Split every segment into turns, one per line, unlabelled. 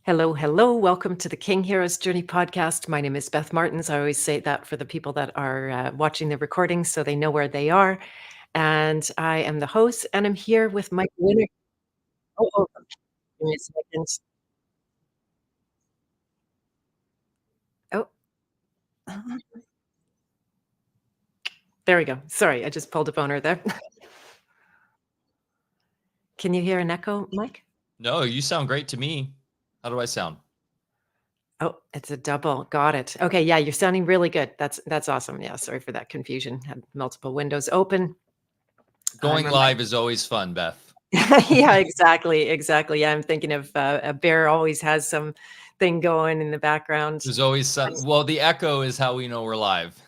Hello, hello. Welcome to the King Heroes Journey podcast. My name is Beth Martins. I always say that for the people that are watching the recording so they know where they are. And I am the host, and I'm here with Mike Winner. Oh, give me a second. Oh, there we go. Sorry, I just pulled a boner there. Can you hear an echo, Mike?
No, you sound great to me. How do I sound?
Oh, it's a double. Got it. Okay, yeah, you're sounding really good. That's awesome. Yeah, sorry for that confusion. Had multiple windows open.
Going live is always fun, Beth.
Yeah, exactly. Yeah, I'm thinking of a bear always has some thing going in the background.
There's always some. Well, the echo is how we know we're live.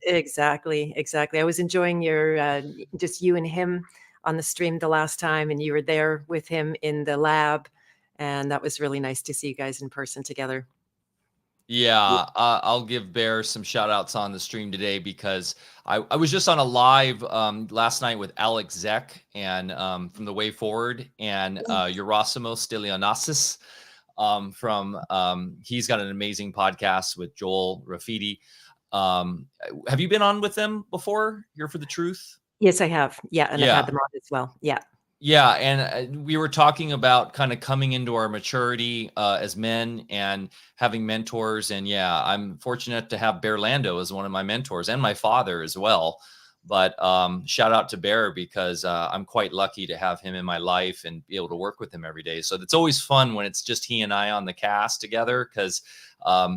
Exactly. I was enjoying your just you and him on the stream the last time, and you were there with him in the lab, and that was really nice to see you guys in person together.
Yeah, I'll give Bear some shout outs on the stream today because I was just on a live last night with Alex Zek and from the Way Forward and Eurasimos Stylianasis he's got an amazing podcast with Joel Rafidi. Have you been on with them before? Here for the Truth?
Yes, I have. Yeah, and I've
Yeah.
had them on as well. Yeah.
Yeah, and we were talking about kind of coming into our maturity as men and having mentors. And yeah, I'm fortunate to have Barre Lando as one of my mentors and my father as well. But shout out to Bear because I'm quite lucky to have him in my life and be able to work with him every day. So it's always fun when it's just he and I on the cast together because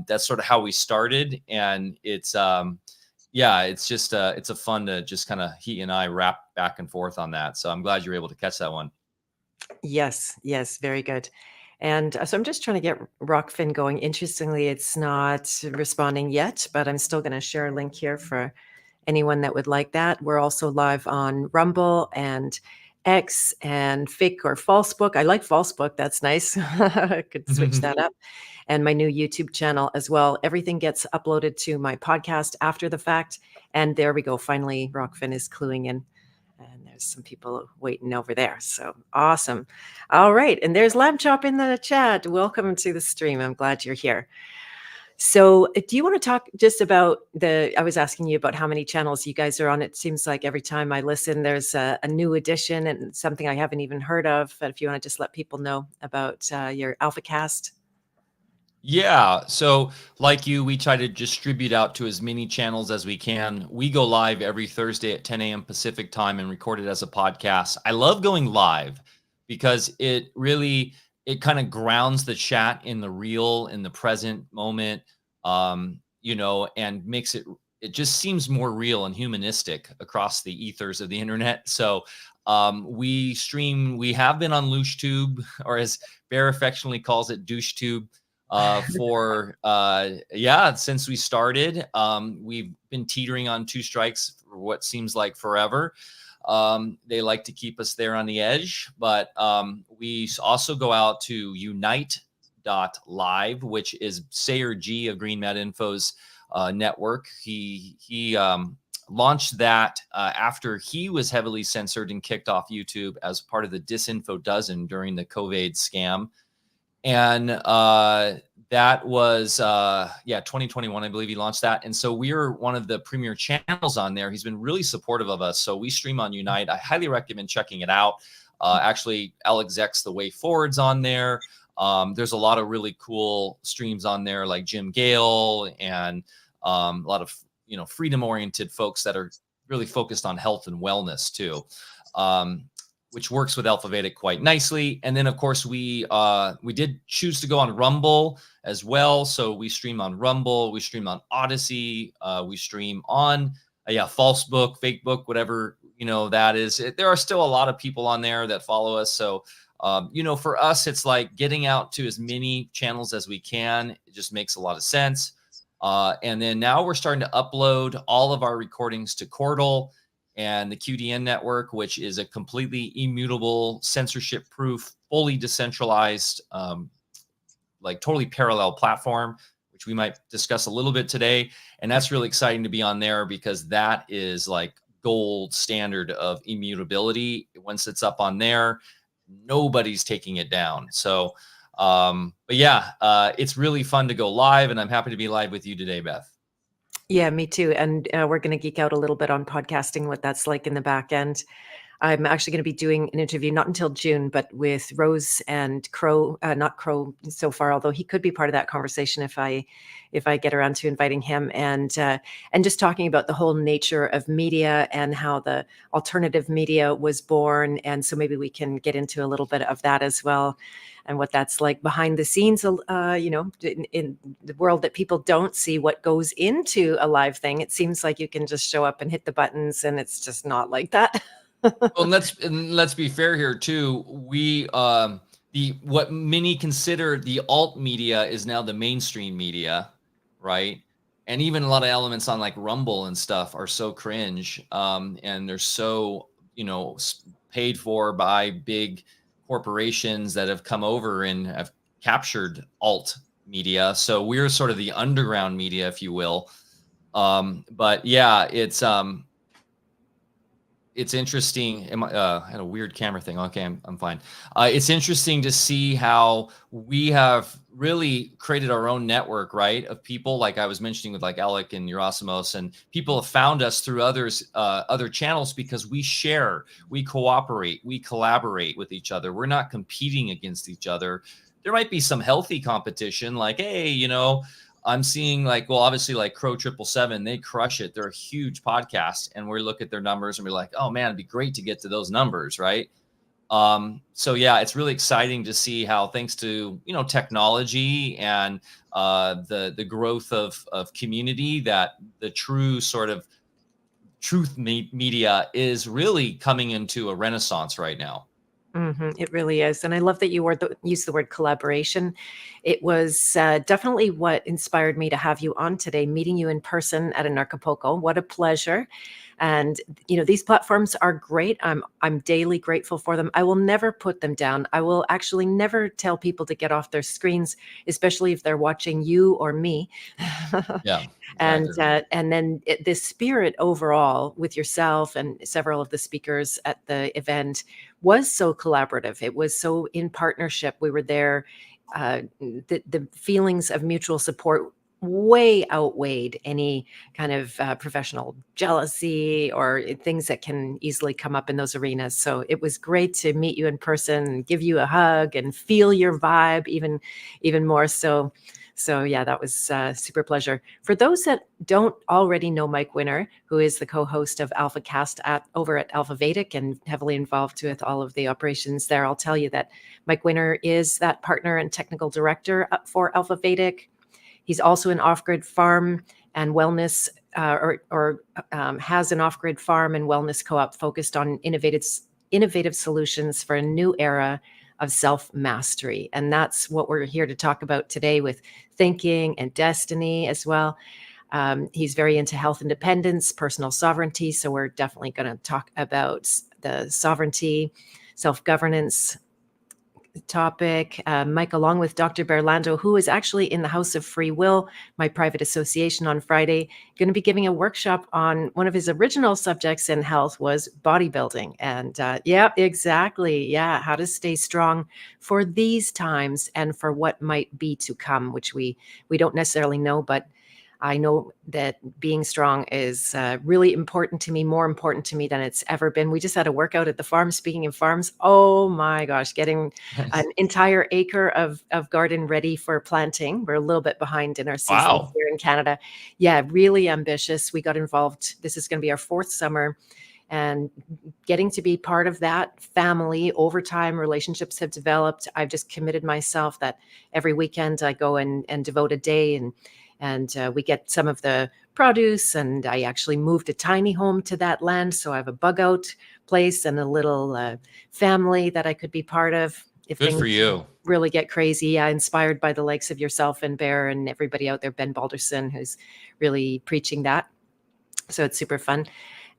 that's sort of how we started. And it's yeah, it's just it's a fun to just kind of he and I rap back and forth on that. So I'm glad you're able to catch that one.
Yes, very good. And so I'm just trying to get Rockfin going. Interestingly, it's not responding yet, but I'm still going to share a link here for anyone that would like that. We're also live on Rumble and X and Fake or False Book. I like False Book. That's nice. I could switch that up. And my new YouTube channel as well. Everything gets uploaded to my podcast after the fact. And there we go. Finally, Rockfin is cluing in. And there's some people waiting over there. So awesome. All right. And there's Lamb Chop in the chat. Welcome to the stream. I'm glad you're here. So do you want to talk just about I was asking you about how many channels you guys are on. It seems like every time I listen, there's a new edition and something I haven't even heard of. But if you want to just let people know about your Alfa Cast.
Yeah. So, like you, we try to distribute out to as many channels as we can. We go live every Thursday at 10 a.m. Pacific time and record it as a podcast. I love going live because it kind of grounds the chat in the real, in the present moment, and makes it just seems more real and humanistic across the ethers of the internet. So, we stream, we have been on LooshTube, or as Bear affectionately calls it, DoucheTube. Since we started, we've been teetering on two strikes for what seems like forever. They like to keep us there on the edge, but we also go out to unite.live, which is Sayer G of Green Med Info's network. He launched that after he was heavily censored and kicked off YouTube as part of the Disinfo Dozen during the COVID scam. And that was 2021, I believe he launched that. And so we're one of the premier channels on there. He's been really supportive of us. So we stream on Unite. I highly recommend checking it out. Actually, Alex Zek's The Way Forward's on there. There's a lot of really cool streams on there, like Jim Gale and a lot of freedom-oriented folks that are really focused on health and wellness too. Which works with Alfa Vedic quite nicely. And then, of course, we did choose to go on Rumble as well. So we stream on Rumble, we stream on Odyssey, we stream on False Book, Fake Book, whatever that is. There are still a lot of people on there that follow us. So for us, it's like getting out to as many channels as we can. It just makes a lot of sense. And then now we're starting to upload all of our recordings to Chordal and the QDN network, which is a completely immutable, censorship-proof, fully decentralized, totally parallel platform, which we might discuss a little bit today. And that's really exciting to be on there because that is like gold standard of immutability. Once it's up on there, nobody's taking it down. So But yeah, it's really fun to go live, and I'm happy to be live with you today, Beth.
Yeah, me too. And we're going to geek out a little bit on podcasting, what that's like in the back end. I'm actually going to be doing an interview not until June, but with Rose and Crow, not Crow so far, although he could be part of that conversation if I get around to inviting him, and just talking about the whole nature of media and how the alternative media was born. And so maybe we can get into a little bit of that as well, and what that's like behind the scenes, in the world that people don't see, what goes into a live thing. It seems like you can just show up and hit the buttons, and it's just not like that.
Well, let's be fair here too. We what many consider the alt media is now the mainstream media, right? And even a lot of elements on like Rumble and stuff are so cringe, and they're so paid for by big corporations that have come over and have captured alt media. So we're sort of the underground media, if you will. But yeah, it's interesting. I had a weird camera thing. Okay, I'm fine. It's interesting to see how we have really created our own network, right? Of people, like I was mentioning with like Alec and Yerasimos, and people have found us through other channels because we share, we cooperate, we collaborate with each other. We're not competing against each other. There might be some healthy competition, like, hey, I'm seeing obviously like Crow 777, they crush it. They're a huge podcast, and we look at their numbers and we're like, oh man, it'd be great to get to those numbers, right? So yeah, it's really exciting to see how, thanks to technology and the growth of community, that the true sort of truth media is really coming into a renaissance right now.
It really is. And I love that you use the word collaboration. It was definitely what inspired me to have you on today, meeting you in person at Anarchapulco. What a pleasure. And, these platforms are great. I'm daily grateful for them. I will never put them down. I will actually never tell people to get off their screens, especially if they're watching you or me.
Yeah. Exactly.
And then this spirit overall with yourself and several of the speakers at the event was so collaborative. It was so in partnership. We were there. The feelings of mutual support way outweighed any kind of professional jealousy or things that can easily come up in those arenas. So it was great to meet you in person and give you a hug and feel your vibe even more so. So yeah, that was super pleasure. For those that don't already know Mike Winner, who is the co-host of Alfa Cast over at Alfa Vedic and heavily involved with all of the operations there, I'll tell you that Mike Winner is that partner and technical director for Alfa Vedic. He's also an off-grid farm and wellness, has an off-grid farm and wellness co-op focused on innovative solutions for a new era of self-mastery. And that's what we're here to talk about today, with thinking and destiny as well. He's very into health independence, personal sovereignty. So we're definitely going to talk about the sovereignty, self-governance topic. Mike, along with Dr. Barre Lando, who is actually in the House of Free Will, my private association, on Friday, going to be giving a workshop on one of his original subjects in health was bodybuilding. And yeah, exactly. Yeah. How to stay strong for these times and for what might be to come, which we don't necessarily know, but I know that being strong is really important to me, more important to me than it's ever been. We just had a workout at the farm. Speaking of farms, oh my gosh, getting an entire acre of garden ready for planting. We're a little bit behind in our season
Wow.
here in Canada. Yeah, really ambitious. We got involved. This is going to be our 4th summer. And getting to be part of that family over time, relationships have developed. I've just committed myself that every weekend I go and devote a day, and we get some of the produce, and I actually moved a tiny home to that land. So I have a bug out place and a little family that I could be part of. If
Good
things
for you.
really get crazy. Yeah, inspired by the likes of yourself and Bear and everybody out there, Ben Balderson, who's really preaching that. So it's super fun.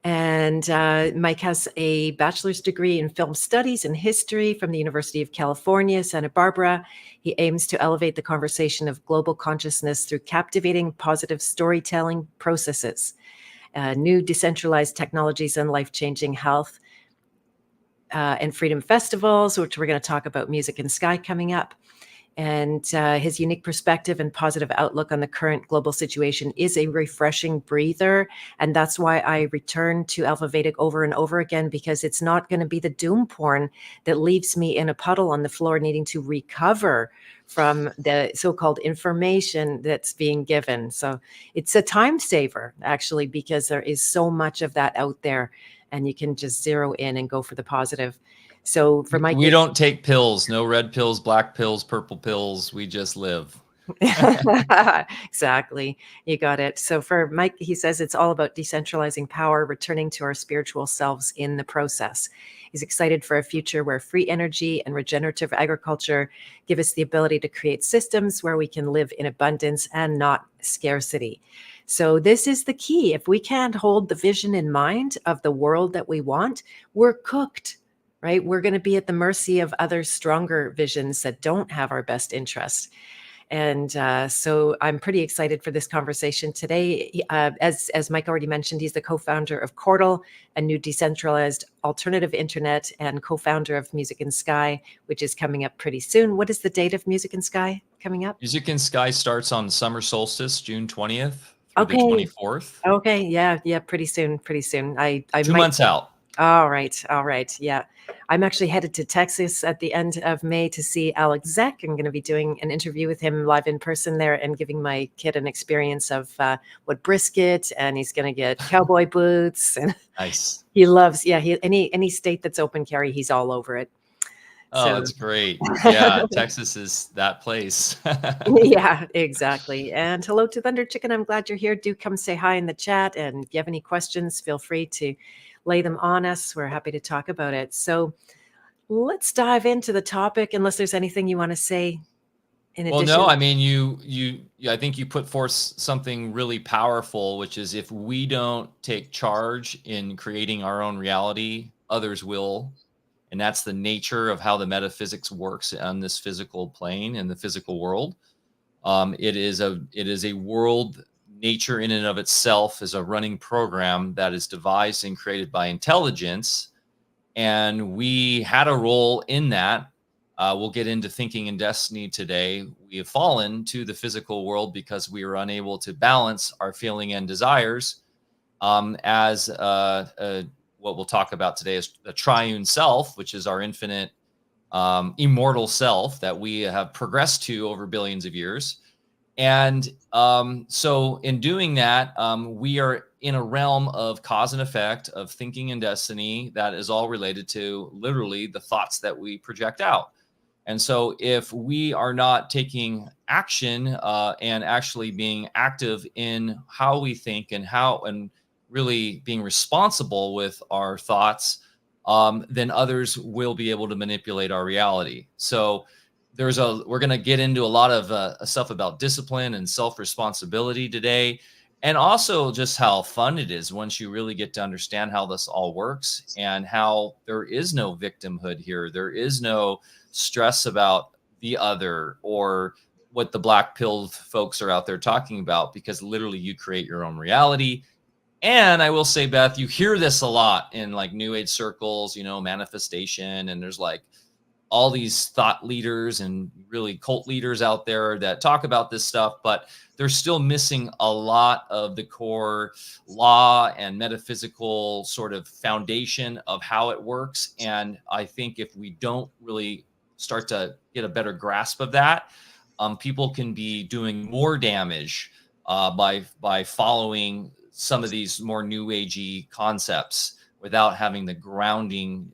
And Mike has a bachelor's degree in film studies and history from the University of California, Santa Barbara. He aims to elevate the conversation of global consciousness through captivating, positive storytelling processes, new decentralized technologies, and life-changing health and freedom festivals, which we're going to talk about Music and Sky coming up. And his unique perspective and positive outlook on the current global situation is a refreshing breather. And that's why I return to Alfa Vedic over and over again, because it's not going to be the doom porn that leaves me in a puddle on the floor needing to recover from the so-called information that's being given. So it's a time saver, actually, because there is so much of that out there, and you can just zero in and go for the positive. So for Mike,
We don't take pills, no red pills, black pills, purple pills. We just live.
exactly. You got it. So for Mike, he says it's all about decentralizing power, returning to our spiritual selves in the process. He's excited for a future where free energy and regenerative agriculture give us the ability to create systems where we can live in abundance and not scarcity. So this is the key. If we can't hold the vision in mind of the world that we want, we're cooked, right? We're going to be at the mercy of other stronger visions that don't have our best interest. And so I'm pretty excited for this conversation today. As Mike already mentioned, he's the co-founder of Chordal, a new decentralized alternative internet, and co-founder of Music in Sky, which is coming up pretty soon. What is the date of Music in Sky coming up?
Music in Sky starts on summer solstice, June 20th through the
Okay.
24th.
Okay. Yeah. Pretty soon. I
2
might.
months out.
All right. Yeah. I'm actually headed to Texas at the end of May to see Alex Zek. I'm going to be doing an interview with him live in person there and giving my kid an experience of what brisket, and he's going to get cowboy boots. And
Nice.
he loves, any state that's open carry, he's all over it.
Oh,
So,
that's great. Yeah, Texas is that place.
yeah, exactly. And hello to Thunder Chicken. I'm glad you're here. Do come say hi in the chat. And if you have any questions, feel free to lay them on us. We're happy to talk about it. So let's dive into the topic, unless there's anything you want to say in
Well,
addition.
no, I mean, I think you put forth something really powerful, which is if we don't take charge in creating our own reality, others will. And that's the nature of how the metaphysics works on this physical plane and the physical world. It is a world. Nature in and of itself is a running program that is devised and created by intelligence, and we had a role in that. We'll get into thinking and destiny today. We have fallen to the physical world because we are unable to balance our feeling and desires as what we'll talk about today is the triune self, which is our infinite, immortal self that we have progressed to over billions of years. And so in doing that, we are in a realm of cause and effect, of thinking and destiny that is all related to literally the thoughts that we project out. And so if we are not taking action and actually being active in how we think and really being responsible with our thoughts, then others will be able to manipulate our reality. So we're going to get into a lot of stuff about discipline and self-responsibility today, and also just how fun it is once you really get to understand how this all works and how there is no victimhood here. There is no stress about the other or what the black pill folks are out there talking about, because literally you create your own reality. And I will say, Beth, you hear this a lot in like new age circles, manifestation, and there's like all these thought leaders and really cult leaders out there that talk about this stuff, but they're still missing a lot of the core law and metaphysical sort of foundation of how it works. And I think if we don't really start to get a better grasp of that, people can be doing more damage by following some of these more new agey concepts without having the grounding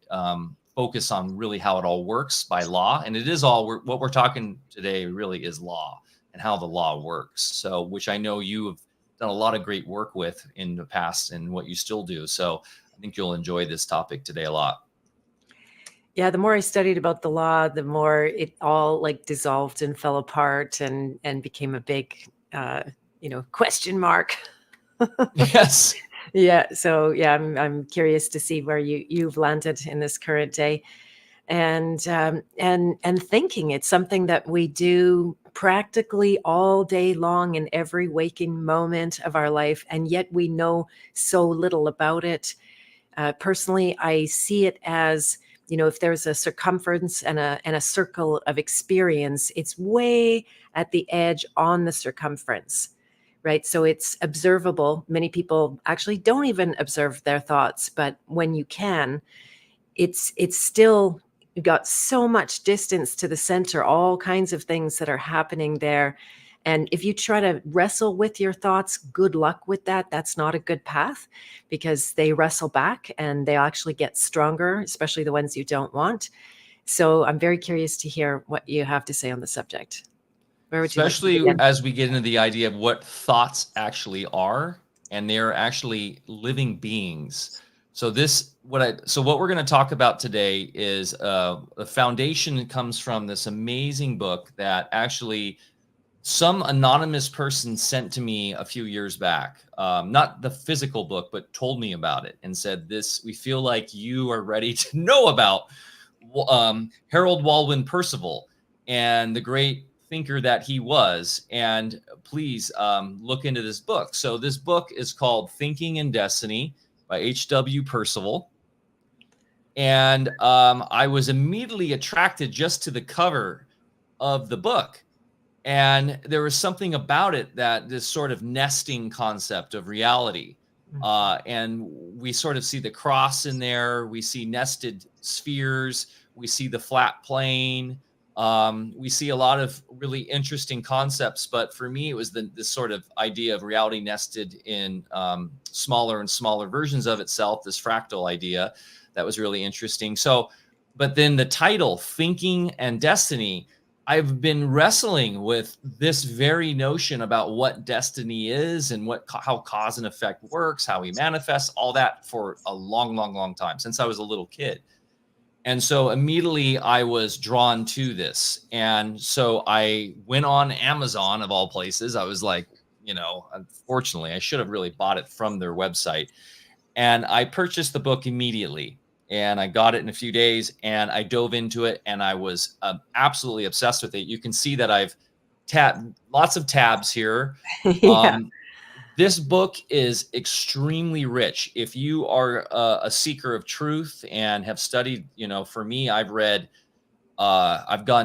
focus on really how it all works by law. And it is what we're talking today really is law and how the law works. So, which I know you have done a lot of great work with in the past and what you still do. So I think you'll enjoy this topic today a lot.
Yeah, the more I studied about the law, the more it all like dissolved and fell apart and became a big, question mark.
Yes.
Yeah. So yeah, I'm curious to see where you've landed in this current day, and thinking it's something that we do practically all day long in every waking moment of our life, and yet we know so little about it. Personally, I see it as if there's a circumference and a circle of experience, it's way at the edge on the circumference, right? So it's observable. Many people actually don't even observe their thoughts, but when you can, it's still got so much distance to the center, all kinds of things that are happening there. And if you try to wrestle with your thoughts, good luck with that. That's not a good path, because they wrestle back and they actually get stronger, especially the ones you don't want. So I'm very curious to hear what you have to say on the subject. Where would you like to
Especially
begin?
as we get into the idea of what thoughts actually are, and they're actually living beings. So what we're going to talk about today is the foundation comes from this amazing book that actually some anonymous person sent to me a few years back. Not the physical book, but told me about it and said, "This, we feel like you are ready to know about Harold Baldwin Percival and the great thinker that he was. And please look into this book." So this book is called Thinking and Destiny by H.W. Percival. And I was immediately attracted just to the cover of the book. And there was something about it, that this sort of nesting concept of reality. And we sort of see the cross in there. We see nested spheres. We see the flat plane. We see a lot of really interesting concepts. But for me, it was this sort of idea of reality nested in smaller and smaller versions of itself, this fractal idea that was really interesting. So, but then the title, Thinking and Destiny, I've been wrestling with this very notion about what destiny is and how cause and effect works, how we manifest, all that for a long, long, long time, since I was a little kid. And so immediately I was drawn to this. And so I went on Amazon, of all places. I was like, unfortunately, I should have really bought it from their website. And I purchased the book immediately. And I got it in a few days, and I dove into it, and I was absolutely obsessed with it. You can see that I've tabbed lots of tabs here.
Yeah.
This book is extremely rich. If you are a seeker of truth and have studied, for me, I've gone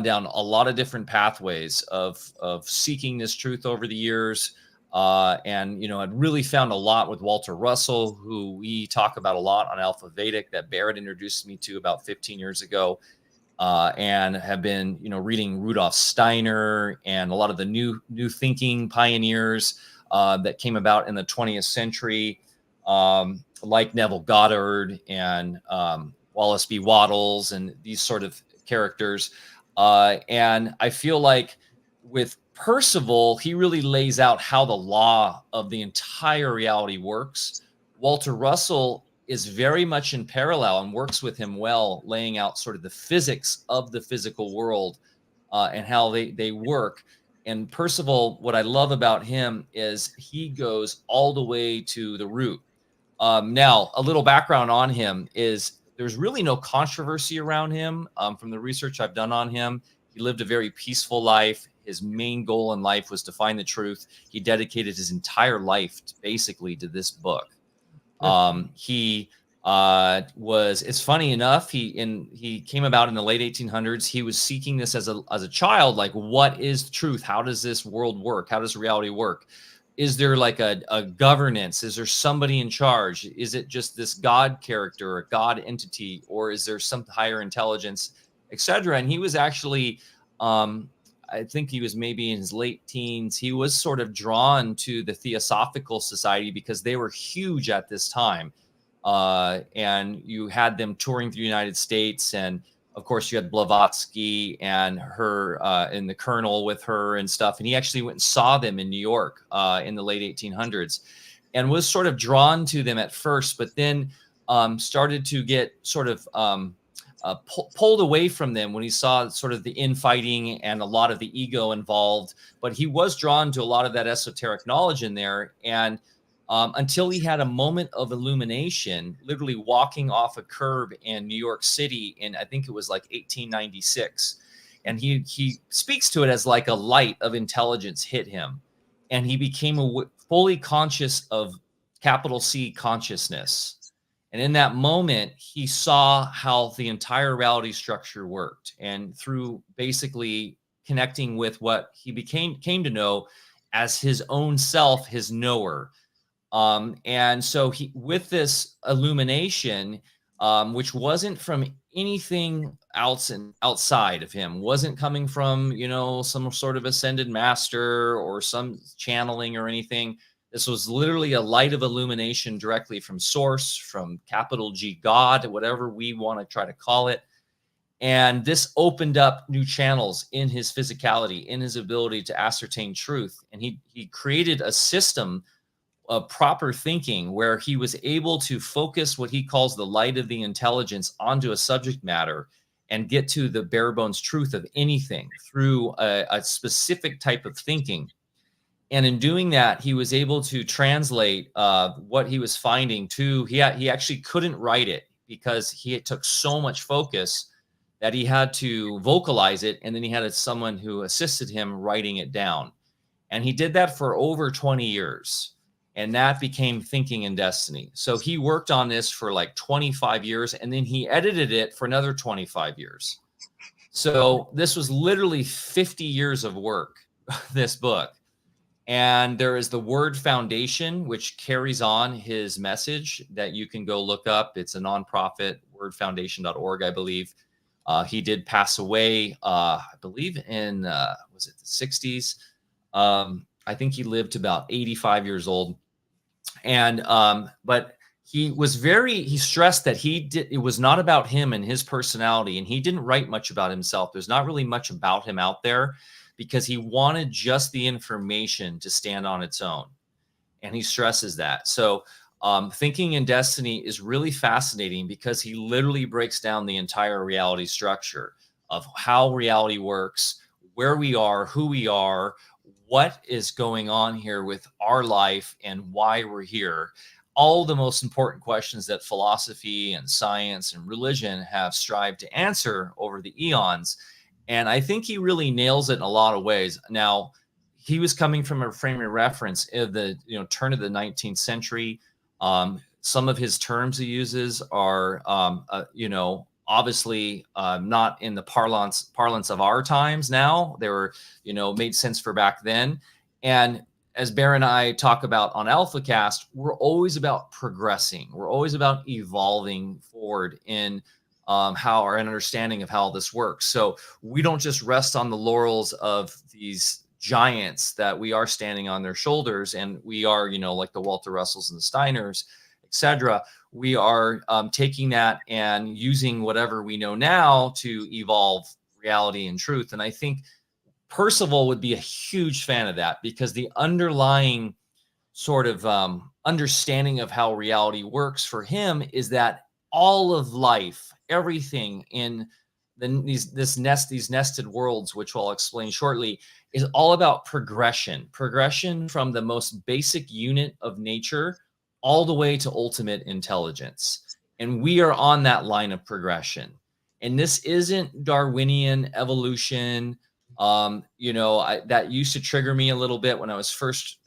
down a lot of different pathways of seeking this truth over the years. And I'd really found a lot with Walter Russell, who we talk about a lot on Alfa Vedic, that Barrett introduced me to about 15 years ago, and have been, reading Rudolf Steiner and a lot of the new thinking pioneers that came about in the 20th century, like Neville Goddard and Wallace B. Wattles and these sort of characters. And I feel like with Percival, he really lays out how the law of the entire reality works. Walter Russell is very much in parallel and works with him well, laying out sort of the physics of the physical world and how they work. And Percival, what I love about him is he goes all the way to the root. Now, a little background on him is there's really no controversy around him. From the research I've done on him, he lived a very peaceful life. His main goal in life was to find the truth. He dedicated his entire life basically to this book. It's funny enough, he came about in the late 1800s. He was seeking this as a child, like, what is truth? How does this world work? How does reality work? Is there like a governance? Is there somebody in charge? Is it just this God character, a God entity, or is there some higher intelligence, etc.? And he was actually, I think he was maybe in his late teens. He was sort of drawn to the Theosophical Society because they were huge at this time. And you had them touring through the United States. And of course, you had Blavatsky and her and the Colonel with her and stuff. And he actually went and saw them in New York in the late 1800s and was sort of drawn to them at first, but then started to get sort of pulled away from them when he saw sort of the infighting and a lot of the ego involved. But he was drawn to a lot of that esoteric knowledge in there. And until he had a moment of illumination, literally walking off a curb in New York City in, I think it was like 1896. And he speaks to it as like a light of intelligence hit him. And he became fully conscious of capital C consciousness. And in that moment, he saw how the entire reality structure worked. And through basically connecting with what he came to know as his own self, his knower. And so he, with this illumination, which wasn't from anything else and outside of him, wasn't coming from, some sort of ascended master or some channeling or anything. This was literally a light of illumination directly from source, from capital G God, whatever we want to try to call it. And this opened up new channels in his physicality, in his ability to ascertain truth. And he created a system of proper thinking where he was able to focus what he calls the light of the intelligence onto a subject matter and get to the bare bones truth of anything through a specific type of thinking. And in doing that, he was able to translate what he was finding to, he actually couldn't write it because it took so much focus that he had to vocalize it. And then he had someone who assisted him writing it down. And he did that for over 20 years. And that became Thinking in Destiny. So he worked on this for like 25 years, and then he edited it for another 25 years. So this was literally 50 years of work, this book. And there is the Word Foundation, which carries on his message that you can go look up. It's a nonprofit, wordfoundation.org, I believe. He did pass away, I believe in, was it the 60s? I think he lived about 85 years old. And, but he stressed that it was not about him and his personality. And he didn't write much about himself. There's not really much about him out there because he wanted just the information to stand on its own. And he stresses that. So, Thinking in Destiny is really fascinating because he literally breaks down the entire reality structure of how reality works, where we are, who we are, what is going on here with our life and why we're here. All the most important questions that philosophy and science and religion have strived to answer over the eons. And I think he really nails it in a lot of ways. Now, he was coming from a frame of reference of the turn of the 19th century. Some of his terms he uses are, obviously not in the parlance of our times now. They were, made sense for back then. And as Barre and I talk about on Alfacast, we're always about progressing. We're always about evolving forward in how our understanding of how this works. So we don't just rest on the laurels of these giants that we are standing on their shoulders, and we are, like the Walter Russells and the Steiners, etc. We are taking that and using whatever we know now to evolve reality and truth. And I think Percival would be a huge fan of that because the underlying sort of understanding of how reality works for him is that all of life, everything in these nested worlds, which I'll explain shortly, is all about progression from the most basic unit of nature all the way to ultimate intelligence. And we are on that line of progression. And this isn't Darwinian evolution. That used to trigger me a little bit when I was first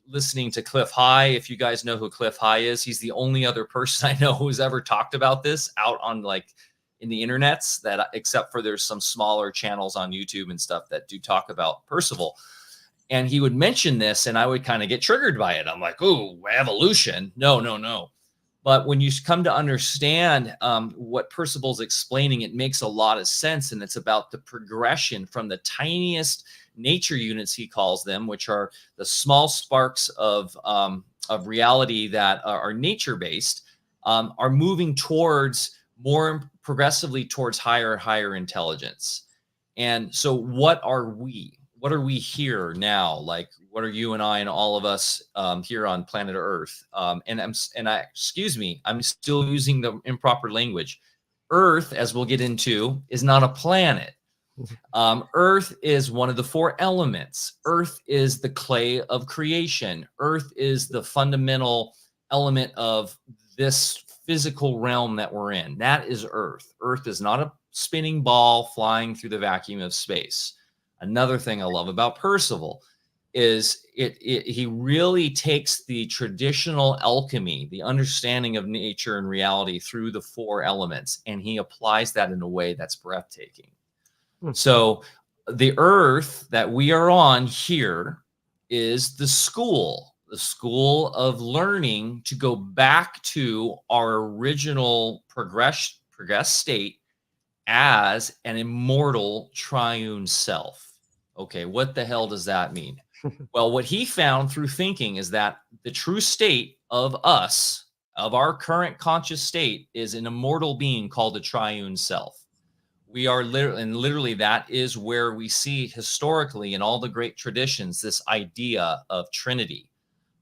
listening to Cliff High. If you guys know who Cliff High is, he's the only other person I know who's ever talked about this out on in the internets, that except for there's some smaller channels on YouTube and stuff that do talk about Percival. And he would mention this and I would kind of get triggered by it. I'm like, oh, evolution. No. But when you come to understand what Percival's explaining, it makes a lot of sense. And it's about the progression from the tiniest nature units, he calls them, which are the small sparks of reality that are nature-based, are moving towards more progressively towards higher intelligence. And so what are we? What are we here now? Like, what are you and I and all of us here on planet Earth? I'm still using the improper language. Earth, as we'll get into, is not a planet. Earth is one of the four elements. Earth is the clay of creation. Earth is the fundamental element of this physical realm that we're in. That is Earth. Earth is not a spinning ball flying through the vacuum of space. Another thing I love about Percival is he really takes the traditional alchemy, the understanding of nature and reality through the four elements, and he applies that in a way that's breathtaking.
Hmm.
So the earth that we are on here is the school of learning to go back to our original progress state as an immortal triune self. Okay, what the hell does that mean? Well, what he found through thinking is that the true state of us, of our current conscious state, is an immortal being called a triune self. We are literally that is where we see historically in all the great traditions this idea of Trinity,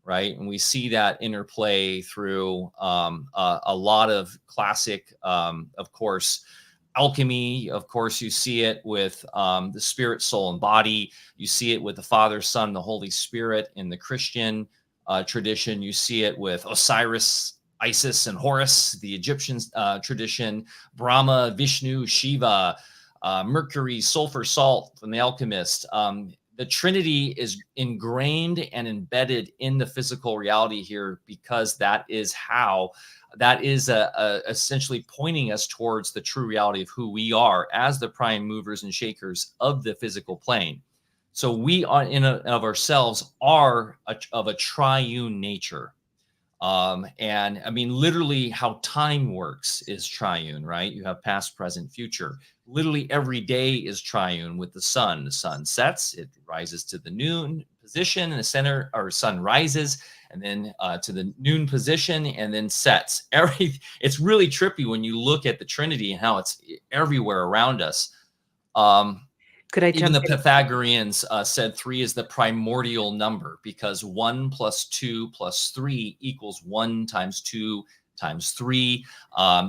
right? And we see that interplay through a lot of classic, of course, alchemy. Of course, you see it with the spirit, soul, and body. You see it with the Father, Son, the Holy Spirit in the Christian tradition. You see it with Osiris, Isis, and Horus, the Egyptian tradition, Brahma, Vishnu, Shiva, Mercury, sulfur, salt from the alchemist. The Trinity is ingrained and embedded in the physical reality here because that is essentially pointing us towards the true reality of who we are as the prime movers and shakers of the physical plane. So we are of ourselves are of a triune nature. And I mean, literally how time works is triune, right? You have past, present, future. Literally every day is triune with the sun. The sun sets, it rises to the noon position in the center, or sun rises and then to the noon position and then sets. It's really trippy when you look at the Trinity and how it's everywhere around us.
Could I
Even
jump
the
in?
Pythagoreans said 3 is the primordial number because 1 + 2 + 3 = 1 × 2 × 3.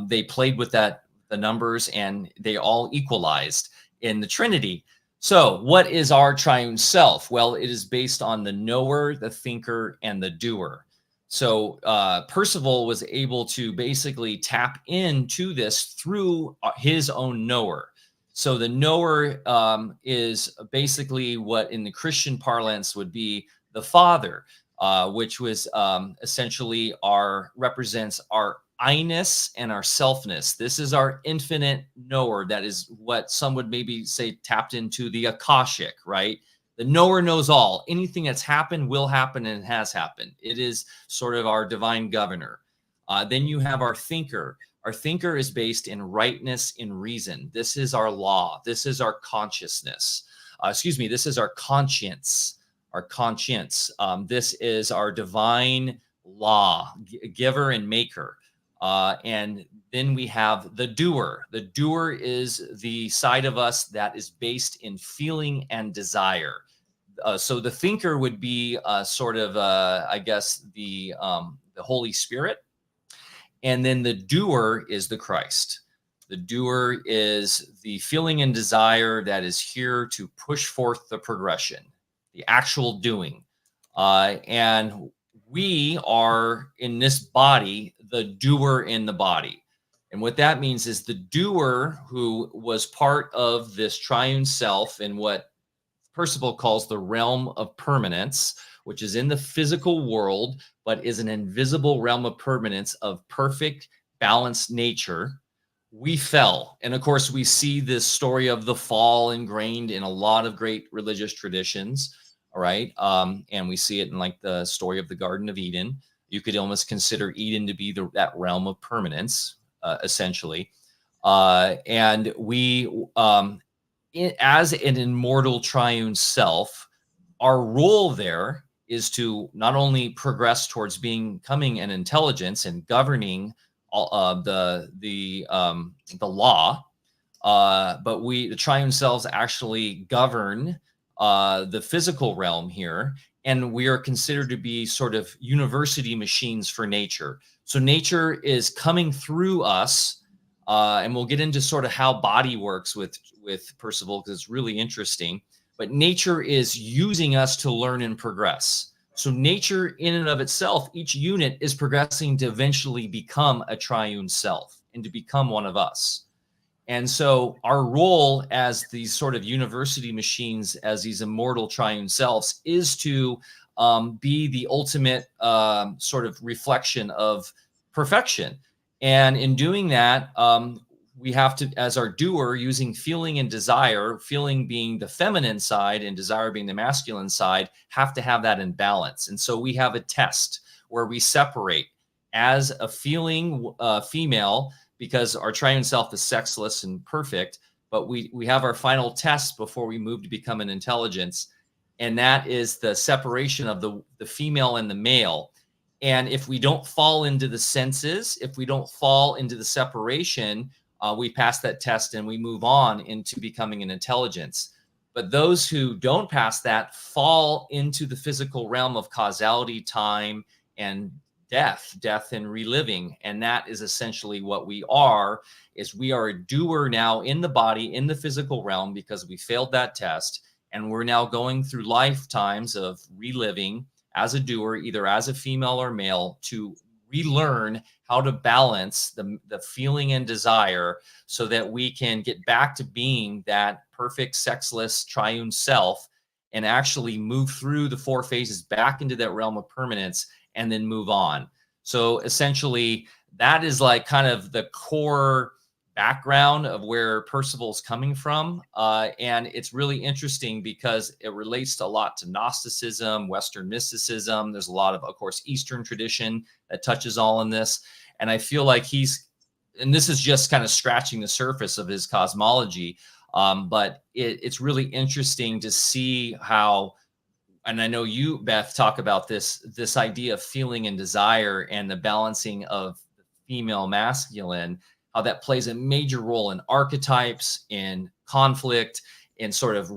They played with the numbers and they all equalized in the Trinity. So what is our triune self? Well, it is based on the knower, the thinker, and the doer. So Percival was able to basically tap into this through his own knower. So the knower is basically what in the Christian parlance would be the Father, which was essentially represents our I-ness and our selfness. This is our infinite knower. That is what some would maybe say tapped into the Akashic, right? The knower knows all. Anything that's happened will happen and has happened. It is sort of our divine governor. Then you have our thinker. Our thinker is based in rightness, in reason. This is our law. This is our consciousness. This is our conscience. Our conscience. This is our divine law, giver and maker. And then we have the doer. The doer is the side of us that is based in feeling and desire. So the thinker would be sort of, I guess, the Holy Spirit. And then the doer is the Christ. The doer is the feeling and desire that is here to push forth the progression, the actual doing. And we are in this body, the doer in the body. And what that means is the doer who was part of this triune self in what Percival calls the realm of permanence, which is in the physical world, but is an invisible realm of permanence of perfect, balanced nature. We fell. And of course, we see this story of the fall ingrained in a lot of great religious traditions. All right. And we see it in like the story of the Garden of Eden. You could almost consider Eden to be that realm of permanence, essentially. And we, as an immortal triune self, our role there is to not only progress towards becoming an intelligence and governing all the law, but the triune selves actually govern the physical realm here, and we are considered to be sort of university machines for nature. So nature is coming through us, and we'll get into sort of how body works with Percival because it's really interesting. But nature is using us to learn and progress. So nature in and of itself, each unit is progressing to eventually become a triune self and to become one of us. And so our role as these sort of university machines, as these immortal triune selves, is to be the ultimate sort of reflection of perfection. And in doing that, we have to, as our doer, using feeling and desire, feeling being the feminine side and desire being the masculine side, have to have that in balance. And so we have a test where we separate as a feeling female, because our triune self is sexless and perfect, but we have our final test before we move to become an intelligence. And that is the separation of the female and the male. And if we don't fall into the senses, if we don't fall into the separation, we pass that test and we move on into becoming an intelligence. But those who don't pass that fall into the physical realm of causality, time, and death and reliving. And that is essentially what we are, is we are a doer now in the body, in the physical realm, because we failed that test. And we're now going through lifetimes of reliving as a doer, either as a female or male, to relearn how to balance the feeling and desire so that we can get back to being that perfect sexless triune self and actually move through the 4 phases back into that realm of permanence and then move on. So essentially, that is like kind of the core background of where Percival's coming from. And it's really interesting because it relates a lot to Gnosticism, Western mysticism. There's a lot of course, Eastern tradition that touches all in this. And I feel like and this is just kind of scratching the surface of his cosmology. But it's really interesting to see how, and I know you, Beth, talk about this idea of feeling and desire and the balancing of the female masculine, how that plays a major role in archetypes, in conflict, in sort of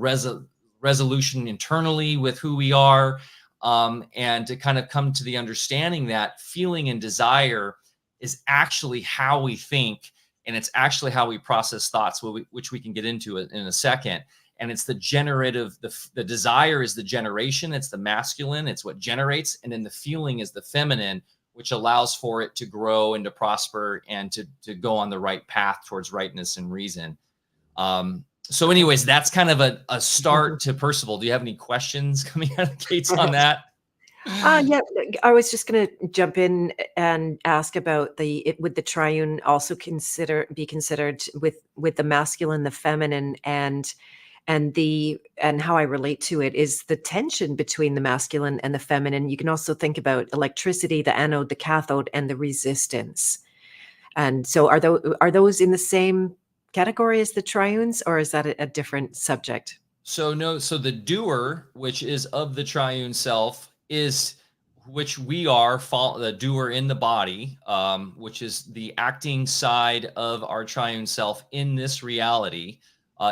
resolution internally with who we are, and to kind of come to the understanding that feeling and desire is actually how we think, and it's actually how we process thoughts, which we can get into in a second. And it's the generative, the desire is the generation, it's the masculine, it's what generates, and then the feeling is the feminine, which allows for it to grow and to prosper and to go on the right path towards rightness and reason. So anyways, that's kind of a start to Percival. Do you have any questions coming out of the gates on that?
Yeah, I was just going to jump in and ask about would the triune also be considered with the masculine, the feminine, and how I relate to it is the tension between the masculine and the feminine. You can also think about electricity, the anode, the cathode, and the resistance. And so are those in the same category as the triunes, or is that a different subject?
So no, so the doer, which is of the triune self, is which we are, the doer in the body, which is the acting side of our triune self in this reality,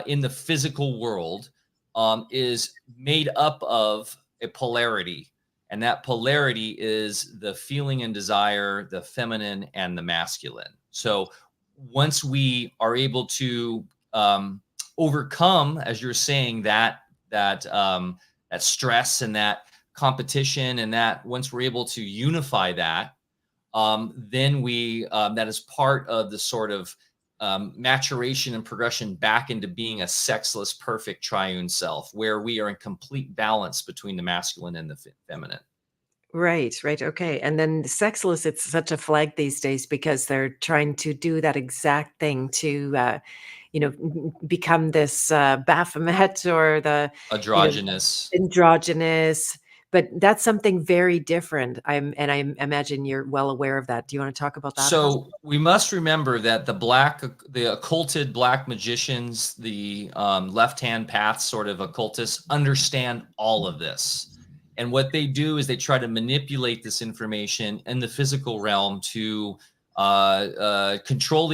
in the physical world, is made up of a polarity. And that polarity is the feeling and desire, the feminine and the masculine. So once we are able to overcome, as you're saying, that stress and that competition, and that once we're able to unify that, then that is part of the sort of maturation and progression back into being a sexless, perfect triune self, where we are in complete balance between the masculine and the feminine.
Right. Okay. And then sexless, it's such a flag these days because they're trying to do that exact thing to, become this Baphomet or the
Androgynous.
Androgynous. But that's something very different. I imagine you're well aware of that. Do you want to talk about that?
So we must remember that the occulted black magicians, the left-hand path sort of occultists, understand all of this. And what they do is they try to manipulate this information in the physical realm to control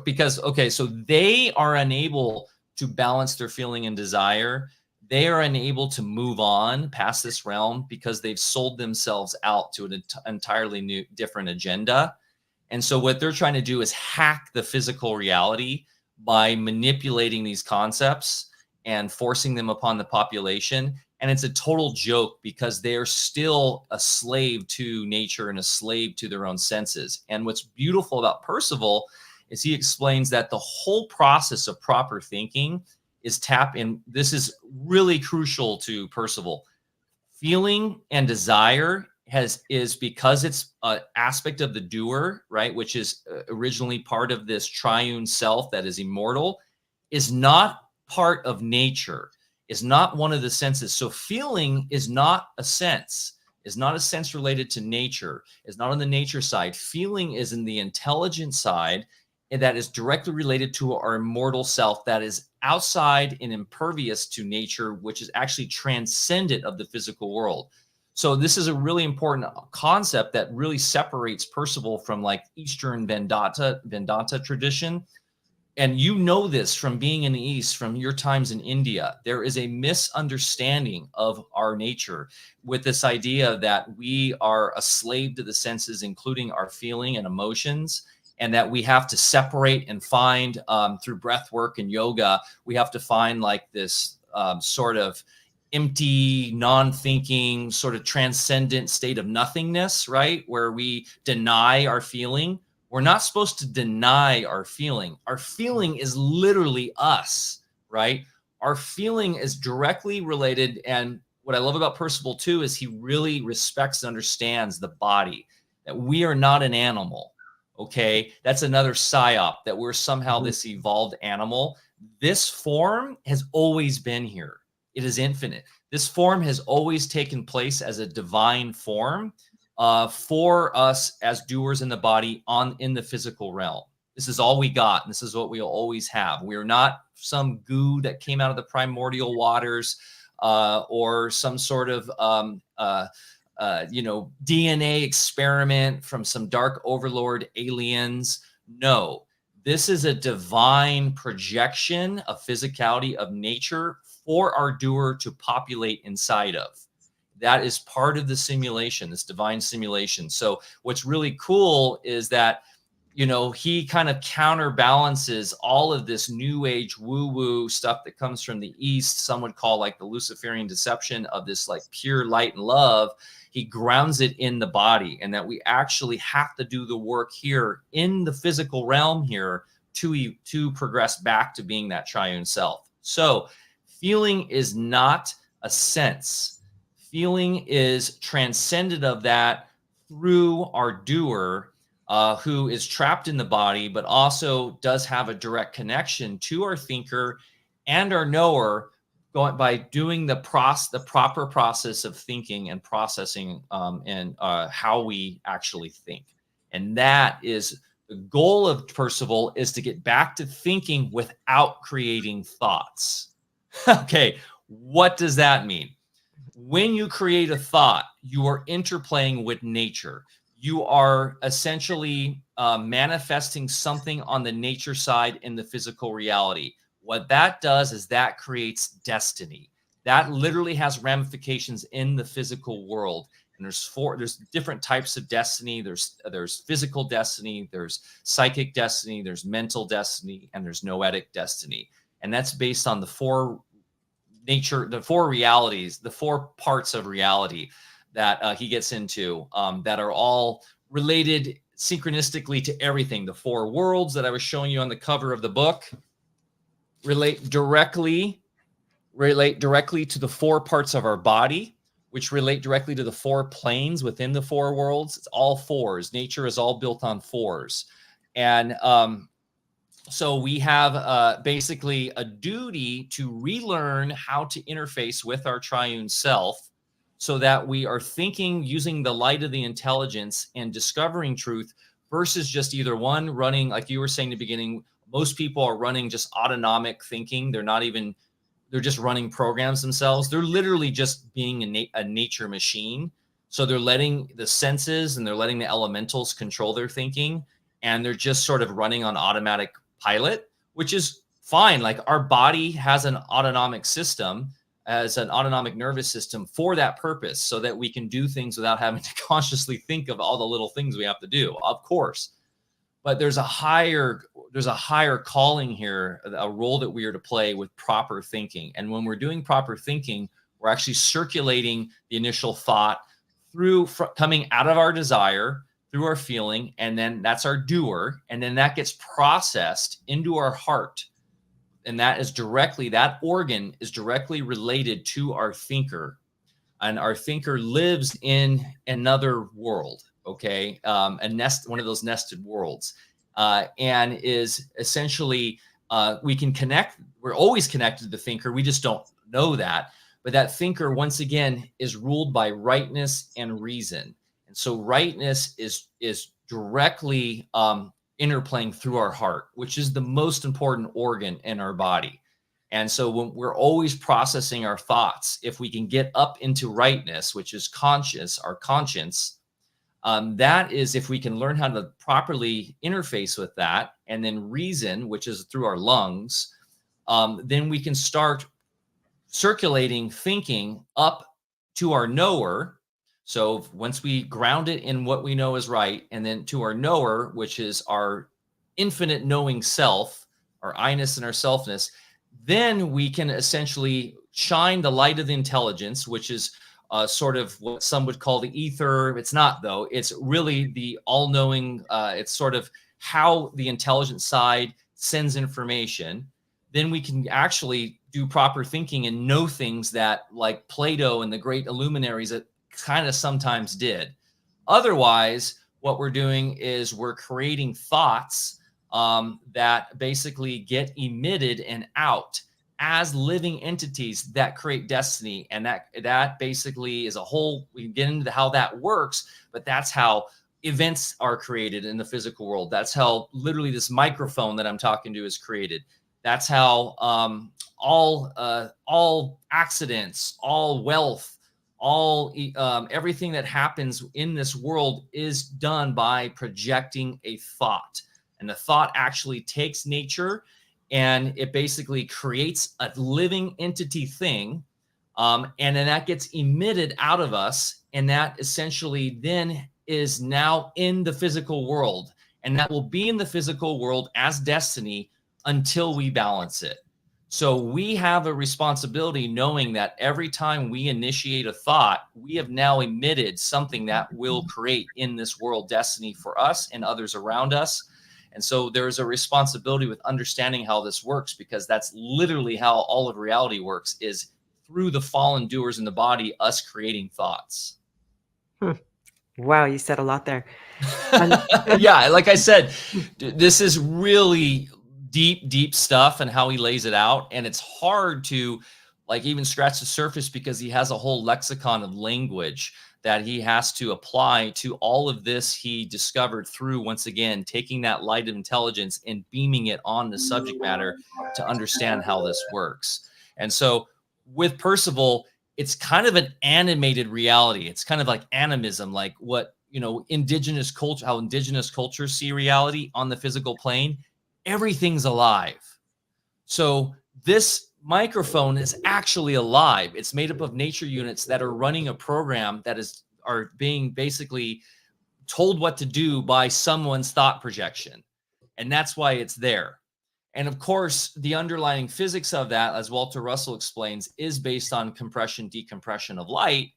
because, okay, so they are unable to balance their feeling and desire. They are unable to move on past this realm because they've sold themselves out to an entirely new, different agenda. And so what they're trying to do is hack the physical reality by manipulating these concepts and forcing them upon the population. And it's a total joke because they're still a slave to nature and a slave to their own senses. And what's beautiful about Percival is he explains that the whole process of proper thinking is this is really crucial to Percival. Feeling and desire is because it's an aspect of the doer, right, which is originally part of this triune self that is immortal, is not part of nature, is not one of the senses. So feeling is not a sense, is not a sense related to nature, is not on the nature side. Feeling is in the intelligent side, and that is directly related to our immortal self that is outside and impervious to nature, which is actually transcendent of the physical world. So this is a really important concept that really separates Percival from like Eastern Vedanta tradition. And you know this from being in the East, from your times in India. There is a misunderstanding of our nature with this idea that we are a slave to the senses, including our feeling and emotions, and that we have to separate and find through breath work and yoga, we have to find like this sort of empty, non-thinking, sort of transcendent state of nothingness, right? Where we deny our feeling. We're not supposed to deny our feeling. Our feeling is literally us, right? Our feeling is directly related. And what I love about Percival too is he really respects and understands the body, that we are not an animal. Okay, that's another psyop, that we're somehow this evolved animal. This form has always been here. It is infinite. This form has always taken place as a divine form for us as doers in the body in the physical realm. This is all we got, and this is what we'll always have. We're not some goo that came out of the primordial waters or some sort of DNA experiment from some dark overlord aliens. No, this is a divine projection of physicality of nature for our doer to populate inside of. That is part of the simulation, this divine simulation. So what's really cool is that, he kind of counterbalances all of this new age woo-woo stuff that comes from the East. Some would call like the Luciferian deception of this like pure light and love. He grounds it in the body, and that we actually have to do the work here in the physical realm here to progress back to being that triune self. So feeling is not a sense. Feeling is transcendent of that through our doer, who is trapped in the body, but also does have a direct connection to our thinker and our knower, by doing the proper process of thinking and processing and how we actually think. And that is the goal of Percival, is to get back to thinking without creating thoughts. Okay, what does that mean? When you create a thought, you are interplaying with nature. You are essentially manifesting something on the nature side in the physical reality. What that does is that creates destiny. That literally has ramifications in the physical world. And there's different types of destiny. There's physical destiny, there's psychic destiny, there's mental destiny, and there's noetic destiny. And that's based on the four realities, the four parts of reality that he gets into that are all related synchronistically to everything. The four worlds that I was showing you on the cover of the book relate directly to the four parts of our body, which relate directly to the four planes within the four worlds. It's all fours. Nature is all built on fours. And so we have basically a duty to relearn how to interface with our triune self, so that we are thinking using the light of the intelligence and discovering truth, versus just either one running, like you were saying in the beginning. Most people are running just autonomic thinking. They're just running programs themselves. They're literally just being a nature machine. So they're letting the senses and they're letting the elementals control their thinking. And they're just sort of running on automatic pilot, which is fine. Like, our body has an autonomic system, as an autonomic nervous system for that purpose, so that we can do things without having to consciously think of all the little things we have to do, of course. But there's a higher calling here, a role that we are to play with proper thinking. And when we're doing proper thinking, we're actually circulating the initial thought through coming out of our desire, through our feeling, and then that's our doer, and then that gets processed into our heart, and that organ is directly related to our thinker, and our thinker lives in another world, okay, one of those nested worlds, and is essentially we can connect. We're always connected to the thinker. We just don't know that. But that thinker, once again, is ruled by rightness and reason. And so rightness is directly interplaying through our heart, which is the most important organ in our body. And so when we're always processing our thoughts, if we can get up into rightness, which is our conscience, that is, if we can learn how to properly interface with that, and then reason, which is through our lungs, then we can start circulating thinking up to our knower. So once we ground it in what we know is right, and then to our knower, which is our infinite knowing self, our I-ness and our selfness, then we can essentially shine the light of the intelligence, which is sort of what some would call the ether. It's not, though. It's really the all-knowing. It's sort of how the intelligent side sends information. Then we can actually do proper thinking and know things that, like Plato and the great illuminaries, that kind of sometimes did. Otherwise, what we're doing is we're creating thoughts that basically get emitted and out as living entities that create destiny. And that basically is a whole, we can get into how that works, but that's how events are created in the physical world. That's how literally this microphone that I'm talking to is created. That's how all accidents, all wealth, everything that happens in this world is done by projecting a thought. And the thought actually takes nature and it basically creates a living entity thing. And then that gets emitted out of us. And that essentially then is now in the physical world. And that will be in the physical world as destiny until we balance it. So we have a responsibility knowing that every time we initiate a thought, we have now emitted something that will create in this world destiny for us and others around us. And so there's a responsibility with understanding how this works, because that's literally how all of reality works, is through the fallen doers in the body, us creating thoughts.
Wow, you said a lot there.
Yeah, like I said, this is really deep stuff and how he lays it out. And it's hard to like even scratch the surface, because he has a whole lexicon of language that he has to apply to all of this he discovered through, once again, taking that light of intelligence and beaming it on the subject matter to understand how this works. And so with Percival, it's kind of an animated reality. It's kind of like animism, like what, indigenous culture, how indigenous cultures see reality on the physical plane. Everything's alive. So this microphone is actually alive. It's made up of nature units that are running a program that are being basically told what to do by someone's thought projection. And that's why it's there. And of course, the underlying physics of that, as Walter Russell explains, is based on compression, decompression of light,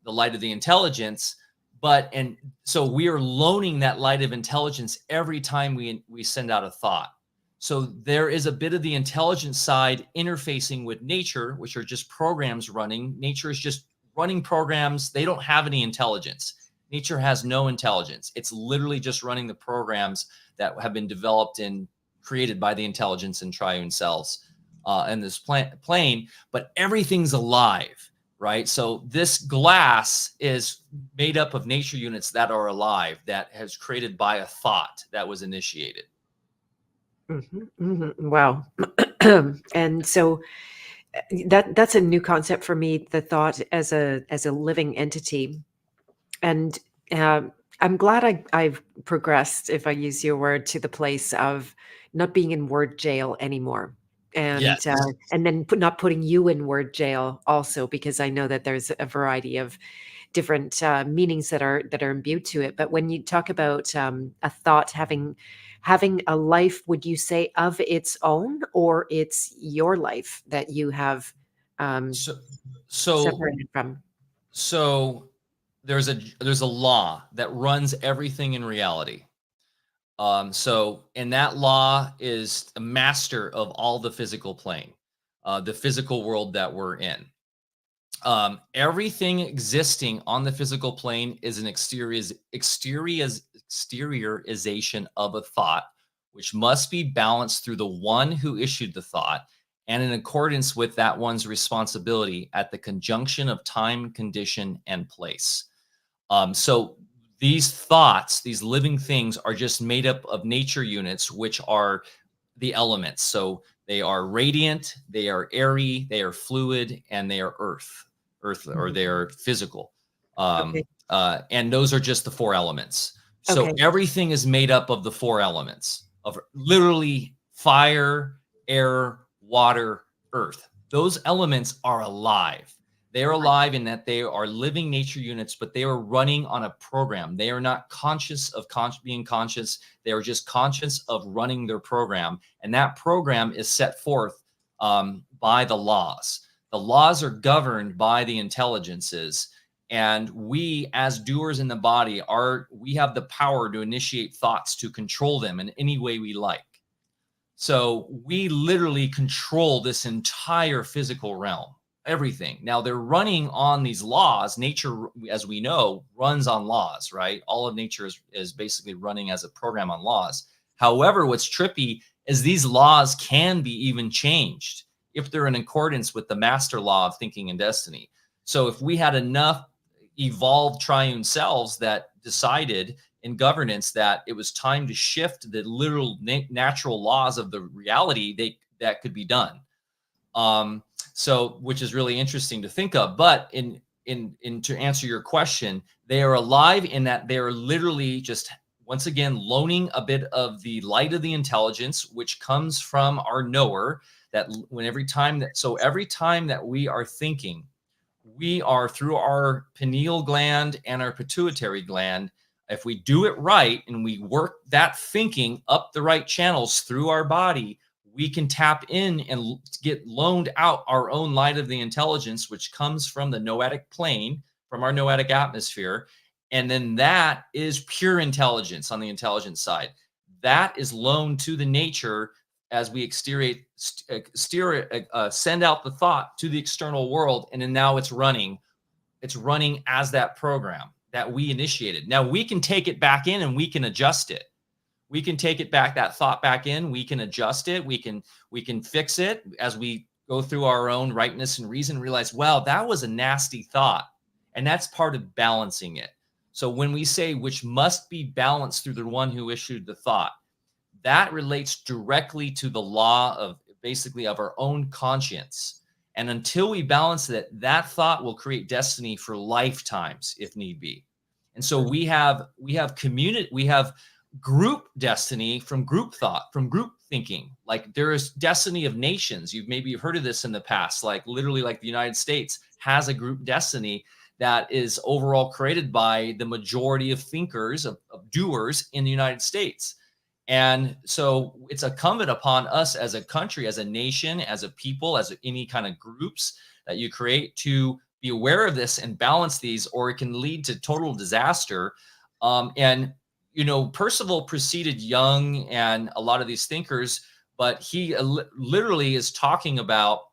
the light of the intelligence. And so we are loaning that light of intelligence every time we send out a thought. So there is a bit of the intelligence side interfacing with nature, which are just programs running. Nature is just running programs. They don't have any intelligence. Nature has no intelligence. It's literally just running the programs that have been developed and created by the intelligence in triune cells in this plane, but everything's alive, right? So this glass is made up of nature units that are alive, that has created by a thought that was initiated.
Wow. And so that's a new concept for me, the thought as a living entity. And I'm glad I've progressed, if I use your word, to the place of not being in word jail anymore. And
Yes.
And then not putting you in word jail also, because I know that there's a variety of different meanings that are imbued to it. But when you talk about a thought having a life, would you say of its own, or it's your life that you have separated from?
So there's a law that runs everything in reality. And that law is a master of all the physical plane, the physical world that we're in. Everything existing on the physical plane is an exteriorization of a thought, which must be balanced through the one who issued the thought and in accordance with that one's responsibility at the conjunction of time, condition, and place. So these thoughts, these living things, are just made up of nature units, which are the elements. So they are radiant, they are airy, they are fluid, and they are earth, or they are physical.
Okay.
And those are just the four elements. So
Okay.
everything is made up of the four elements of literally fire, air, water, earth. Those elements are alive. They are alive in that they are living nature units, but they are running on a program. They are not conscious of being conscious. They are just conscious of running their program. And that program is set forth by the laws. The laws are governed by the intelligences. And we, as doers in the body, we have the power to initiate thoughts, to control them in any way we like. So we literally control this entire physical realm, everything. Now they're running on these laws. Nature, as we know, runs on laws, right? All of nature is basically running as a program on laws. However, what's trippy is these laws can be even changed if they're in accordance with the master law of thinking and destiny. So if we had enough evolved triune selves that decided in governance that it was time to shift the literal natural laws of the reality, that could be done. So which is really interesting to think of. But in to answer your question, they are alive in that they are literally just, once again, loaning a bit of the light of the intelligence, which comes from our knower. That every time that we are thinking, we are, through our pineal gland and our pituitary gland, if we do it right and we work that thinking up the right channels through our body, we can tap in and get loaned out our own light of the intelligence, which comes from the noetic plane, from our noetic atmosphere. And then that is pure intelligence on the intelligence side. That is loaned to the nature as we send out the thought to the external world. And then now it's running as that program that we initiated. Now we can take it back in and we can adjust it. We can take it back, that thought back in. We can adjust it. We can fix it as we go through our own rightness and reason, realize, wow, that was a nasty thought. And that's part of balancing it. So when we say which must be balanced through the one who issued the thought, that relates directly to the law of basically of our own conscience. And until we balance it, that thought will create destiny for lifetimes if need be. And so we have community, we have group destiny from group thought, from group thinking. Like there is destiny of nations. You've heard of this in the past, like literally like the United States has a group destiny that is overall created by the majority of thinkers, of doers in the United States. And so it's incumbent upon us as a country, as a nation, as a people, as any kind of groups that you create to be aware of this and balance these, or it can lead to total disaster. Percival preceded Jung and a lot of these thinkers, but he literally is talking about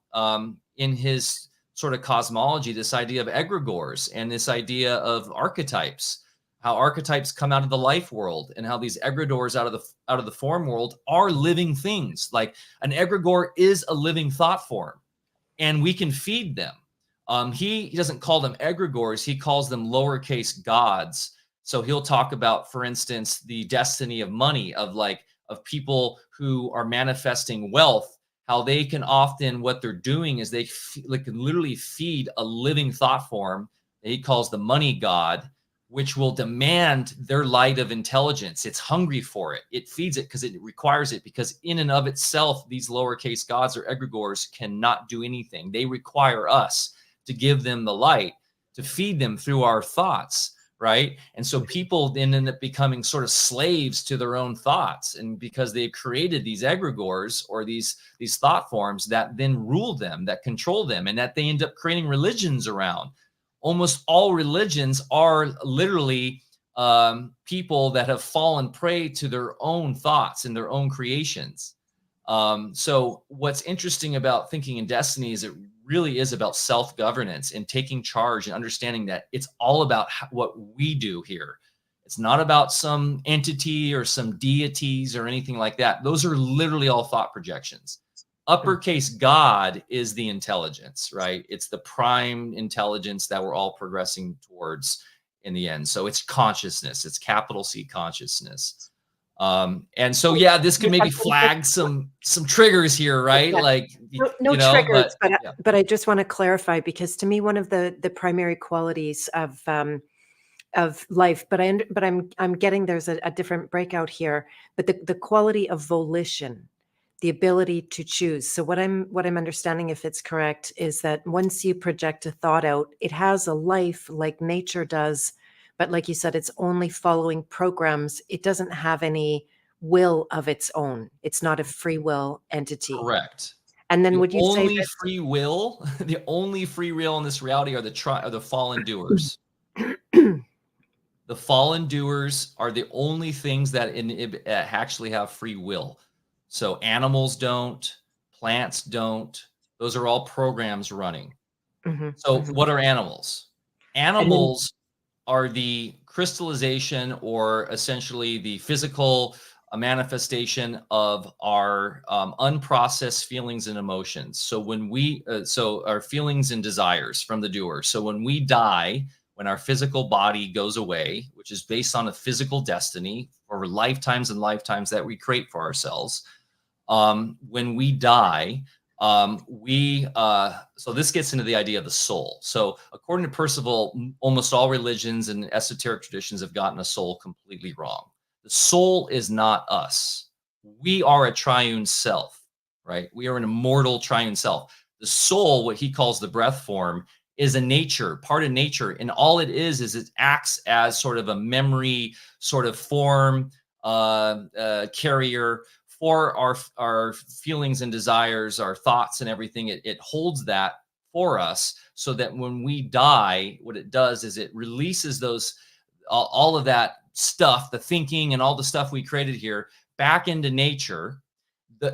in his sort of cosmology, this idea of egregores and this idea of archetypes. How archetypes come out of the life world and how these egregores out of the form world are living things. Like an egregore is a living thought form and we can feed them. He doesn't call them egregores. He calls them lowercase gods. So he'll talk about, for instance, the destiny of money, of people who are manifesting wealth, how they can often, what they're doing is they can literally feed a living thought form that he calls the money god, which will demand their light of intelligence. It's hungry for it. It feeds it because it requires it, because in and of itself, these lowercase gods or egregores cannot do anything. They require us to give them the light, to feed them through our thoughts, right? And so people then end up becoming sort of slaves to their own thoughts. And because they've created these egregores or these thought forms that then rule them, that control them, and that they end up creating religions around. almost all religions are literally people that have fallen prey to their own thoughts and their own creations. So what's interesting about thinking in destiny is it really is about self-governance and taking charge and understanding that it's all about what we do here. It's not about some entity or some deities or anything like that. Those are literally all thought projections. Uppercase God is the intelligence, right? It's the prime intelligence that we're all progressing towards in the end. So it's consciousness. It's capital C consciousness. And so, yeah, this could maybe flag some triggers here, right? Like,
No triggers,
yeah.
but I just want to clarify, because to me, one of the primary qualities of life, but I'm getting there's a different breakout here, but the quality of volition, the ability to choose. So what I'm understanding, if it's correct, is that once you project a thought out, it has a life like nature does, but like you said, it's only following programs. It doesn't have any will of its own. It's not a free will entity.
Correct.
And then
The
would you say
only
that
free will, the only free will in this reality are the fallen doers. The fallen doers are the only things that actually have free will. So animals don't, plants don't. Those are all programs running.
Mhm,
So
mhm.
what are animals?
And then
Animals are the crystallization, or essentially the physical manifestation of our unprocessed feelings and emotions. So when so our feelings and desires from the doer. So when we die, when our physical body goes away, which is based on a physical destiny for lifetimes and lifetimes that we create for ourselves, when we die, so this gets into the idea of the soul. So according to Percival, almost all religions and esoteric traditions have gotten a soul completely wrong. The soul is not us. We are a triune self, right? We are an immortal triune self. The soul, what he calls the breath form, is a nature, part of nature. And all it is it acts as sort of a memory sort of form, carrier for our feelings and desires, our thoughts and everything. It holds that for us, so that when we die, what it does is it releases those all of that stuff, the thinking and all the stuff we created here, back into nature,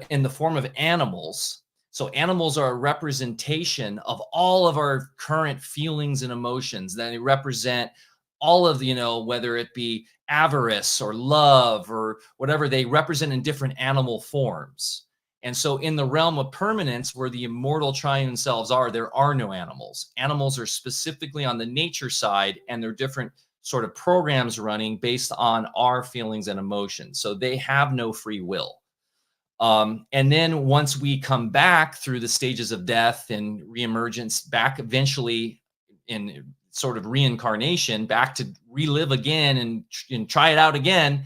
in the form of animals. So animals are a representation of all of our current feelings and emotions. They represent all of whether it be avarice or love or whatever, they represent in different animal forms. And so in the realm of permanence, where the immortal triune selves are, there are no animals. Animals are specifically on the nature side, and they're different sort of programs running based on our feelings and emotions. So they have no free will. And then once we come back through the stages of death and reemergence, back eventually in sort of reincarnation, back to relive again and try it out again,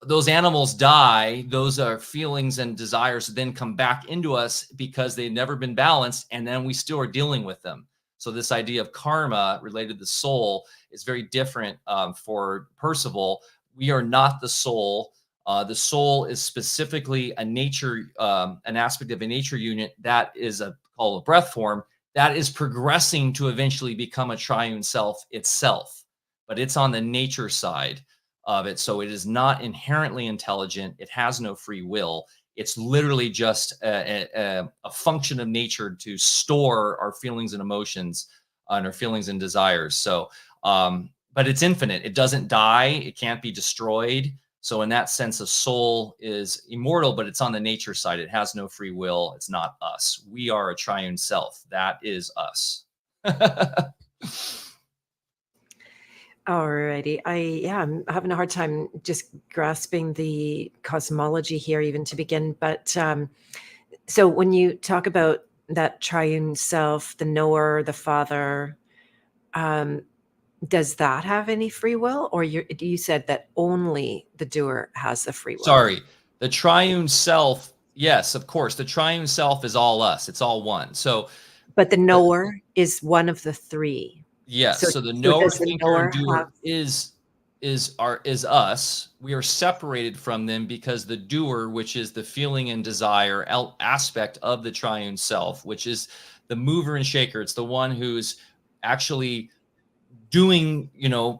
those animals die. Those are feelings and desires then come back into us because they've never been balanced, and then we still are dealing with them. So this idea of karma related to the soul is very different for Percival. We are not the soul. The soul is specifically a nature, an aspect of a nature unit that is called a breath form, that is progressing to eventually become a triune self itself, but it's on the nature side of it. So it is not inherently intelligent. It has no free will. It's literally just a function of nature to store our feelings and emotions and our feelings and desires. So, but it's infinite. It doesn't die. It can't be destroyed. So in that sense, a soul is immortal, but it's on the nature side. It has no free will. It's not us. We are a triune self. That is us.
Alrighty. I'm having a hard time just grasping the cosmology here, even to begin. But so when you talk about that triune self, the knower, the father, does that have any free will, or you said that only the doer has the free will?
Sorry, the triune self. Yes, of course. The triune self is all us. It's all one. So,
but the knower is one of the three.
yes. So the
So
knower,
does the
thinker,
knower
and doer
have?
is us. We are separated from them because the doer, which is the feeling and desire aspect of the triune self, which is the mover and shaker. It's the one who's actually doing,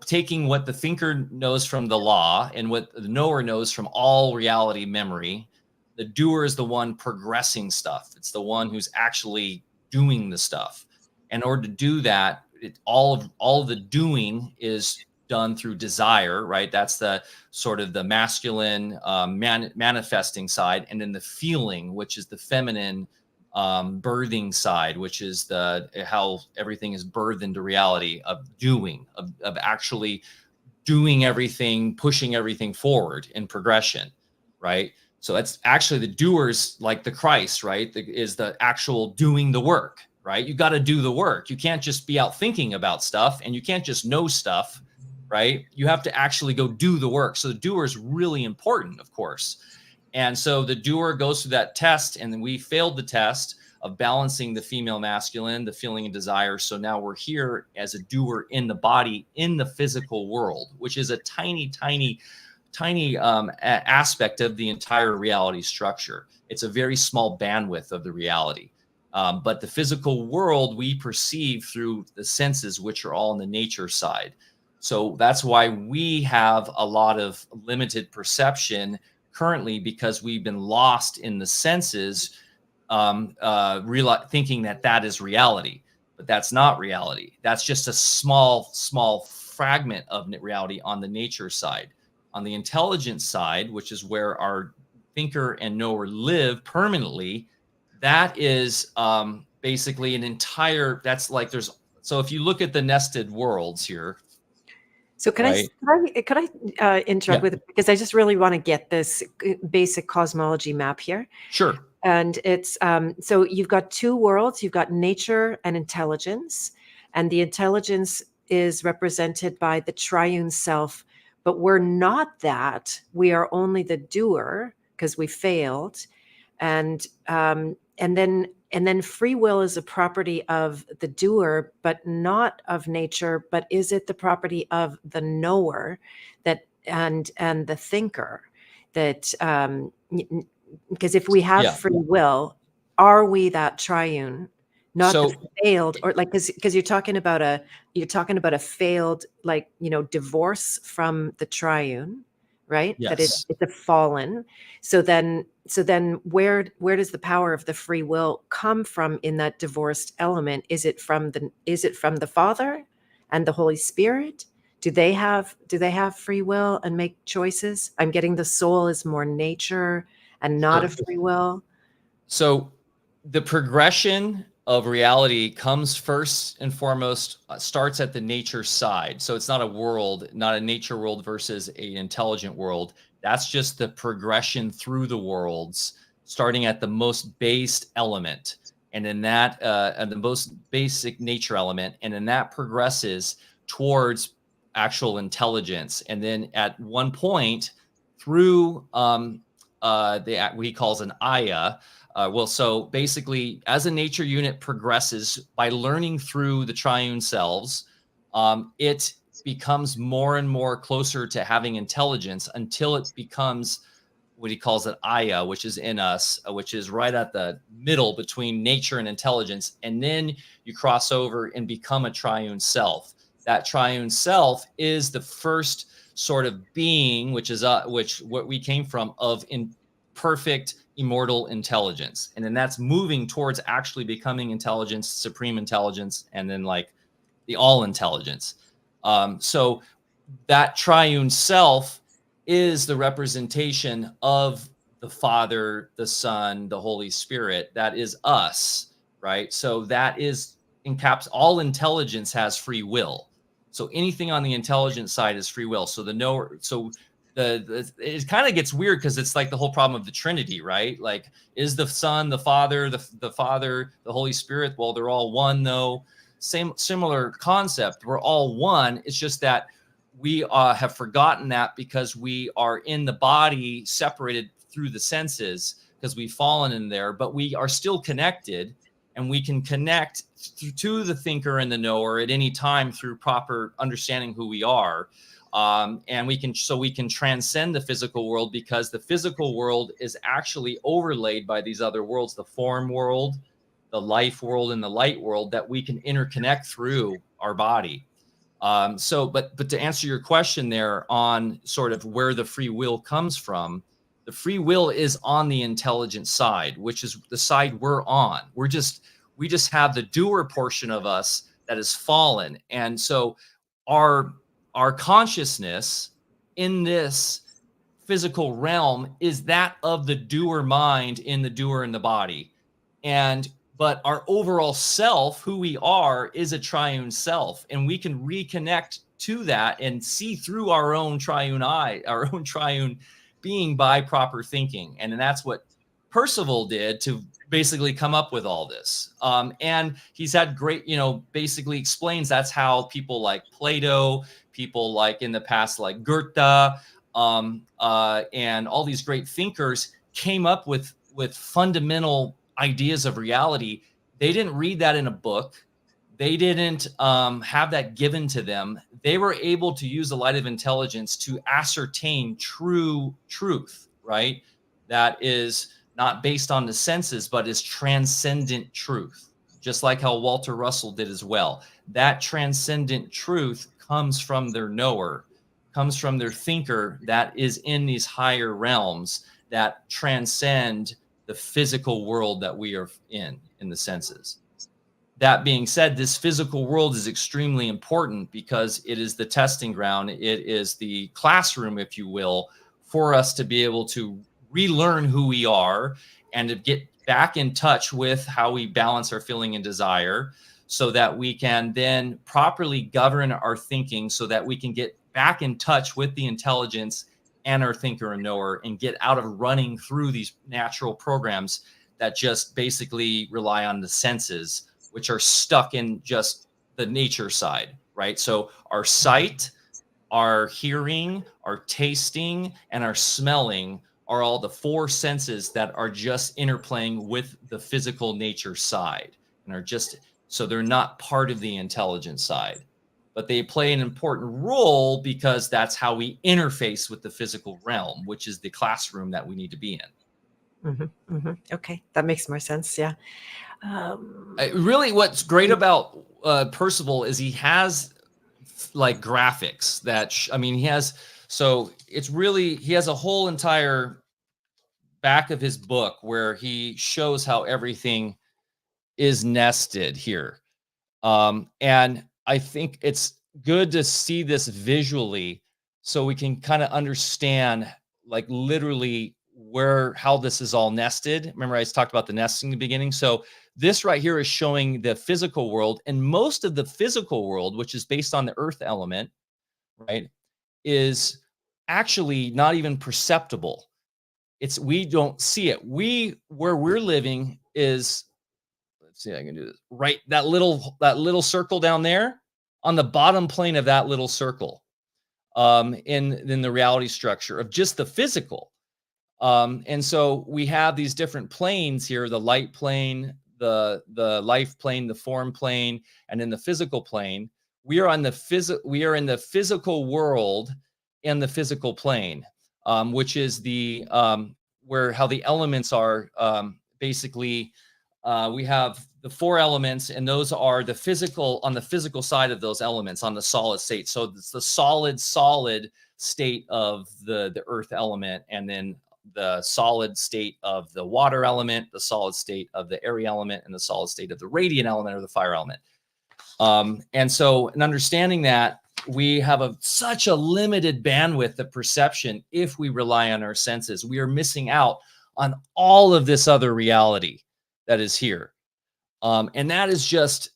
taking what the thinker knows from the law and what the knower knows from all reality memory. The doer is the one progressing stuff. It's the one who's actually doing the stuff. In order to do that, all of the doing is done through desire, right? That's the sort of the masculine manifesting side, and then the feeling, which is the feminine birthing side, which is how everything is birthed into reality of doing, of actually doing everything, pushing everything forward in progression, right? So that's actually the doers, like the Christ, right? Is the actual doing the work, right? You got to do the work. You can't just be out thinking about stuff, and you can't just know stuff, right? You have to actually go do the work. So the doer is really important, of course. And so the doer goes through that test, and then we failed the test of balancing the female masculine, the feeling and desire. So now we're here as a doer in the body, in the physical world, which is a tiny aspect of the entire reality structure. It's a very small bandwidth of the reality. But the physical world we perceive through the senses, which are all on the nature side. So that's why we have a lot of limited perception currently, because we've been lost in the senses, thinking that is reality. But that's not reality. That's just a small fragment of reality on the nature side. On the intelligence side, which is where our thinker and knower live permanently, that is basically an entire, so if you look at the nested worlds here.
So could I interrupt with, because I just really want to get this basic cosmology map here.
Sure.
And it's so you've got two worlds. You've got nature and intelligence, and the intelligence is represented by the triune self. But we're not that. We are only the doer because we failed, and then free will is a property of the doer, but not of nature. But is it the property of the knower, and the thinker? That because if we have free will, are we that triune? Not the failed, or like, because you're talking about a failed, divorce from the triune, right?
Yes.
That it's a fallen. So then where does the power of the free will come from in that divorced element? Is it from the Father and the Holy Spirit? Do they have free will and make choices? I'm getting the soul is more nature and not a free will.
So the progression of reality comes first and foremost, starts at the nature side. So it's not a nature world versus an intelligent world. That's just the progression through the worlds, starting at the most base element, and then the most basic nature element, and then that progresses towards actual intelligence, and then at one point through what he calls an Aya. So basically, as a nature unit progresses by learning through the triune selves, it becomes more and more closer to having intelligence until it becomes what he calls an Aya, which is in us, which is right at the middle between nature and intelligence. And then you cross over and become a triune self. That triune self is the first sort of being, which is what we came from, of in perfect immortal intelligence. And then that's moving towards actually becoming intelligence, supreme intelligence, and then like the all intelligence. So that triune self is the representation of the Father, the Son, the Holy Spirit. That is us, right? So that is all intelligence has free will. So anything on the intelligence side is free will. So the knower, it kind of gets weird because it's like the whole problem of the Trinity, right? Like, is the Son, the Father, the Father, the Holy Spirit? Well, they're all one, though. Similar concept. We're all one. It's just that we have forgotten that because we are in the body, separated through the senses, because we've fallen in there. But we are still connected, and we can connect to the thinker and the knower at any time through proper understanding who we are. And we can transcend the physical world, because the physical world is actually overlaid by these other worlds, the form world, the life world, and the light world, that we can interconnect through our body. But to answer your question there on sort of where the free will comes from, the free will is on the intelligent side, which is the side we're on. We just have the doer portion of us that is fallen. And so our consciousness in this physical realm is that of the doer mind in the doer in the body. But our overall self, who we are, is a triune self. And we can reconnect to that and see through our own triune eye, our own triune being by proper thinking. And that's what Percival did to basically come up with all this. And he's had great, basically explains that's how people like Plato, people like in the past, like Goethe, and all these great thinkers came up with fundamental ideas of reality. They didn't read that in a book. They didn't have that given to them. They were able to use the light of intelligence to ascertain true truth, right? That is not based on the senses, but is transcendent truth, just like how Walter Russell did as well. That transcendent truth comes from their knower, comes from their thinker that is in these higher realms that transcend the physical world that we are in the senses. That being said, this physical world is extremely important because it is the testing ground. It is the classroom, if you will, for us to be able to relearn who we are and to get back in touch with how we balance our feeling and desire so that we can then properly govern our thinking so that we can get back in touch with the intelligence and our thinker and knower and get out of running through these natural programs that just basically rely on the senses, which are stuck in just the nature side, right? So our sight, our hearing, our tasting, and our smelling are all the four senses that are just interplaying with the physical nature side and are just, so they're not part of the intelligent side, but they play an important role because that's how we interface with the physical realm, which is the classroom that we need to be in.
Okay, that makes more sense. Yeah.
Really, what's great about Percival is he has like graphics that he has. So it's really, he has a whole entire back of his book where he shows how everything is nested here. And I think it's good to see this visually so we can kind of understand like literally how this is all nested. Remember I talked about the nesting in the beginning. So this right here is showing the physical world, and most of the physical world, which is based on the earth element, right, is actually not even perceptible. We don't see it. Where we're living is, let's see, I can do this, right? That little circle down there on the bottom plane of that little circle, in the reality structure of just the physical. And so we have these different planes here, the light plane, the life plane, the form plane, and then the physical plane. We are in the physical world in the physical plane, which is the how the elements are, basically we have the four elements, and those are the physical, on the physical side of those elements, on the solid state. So it's the solid state of the earth element, and then the solid state of the water element, the solid state of the airy element, and the solid state of the radiant element or the fire element. And so in understanding that, we have such a limited bandwidth of perception. If we rely on our senses, we are missing out on all of this other reality that is here. And that is just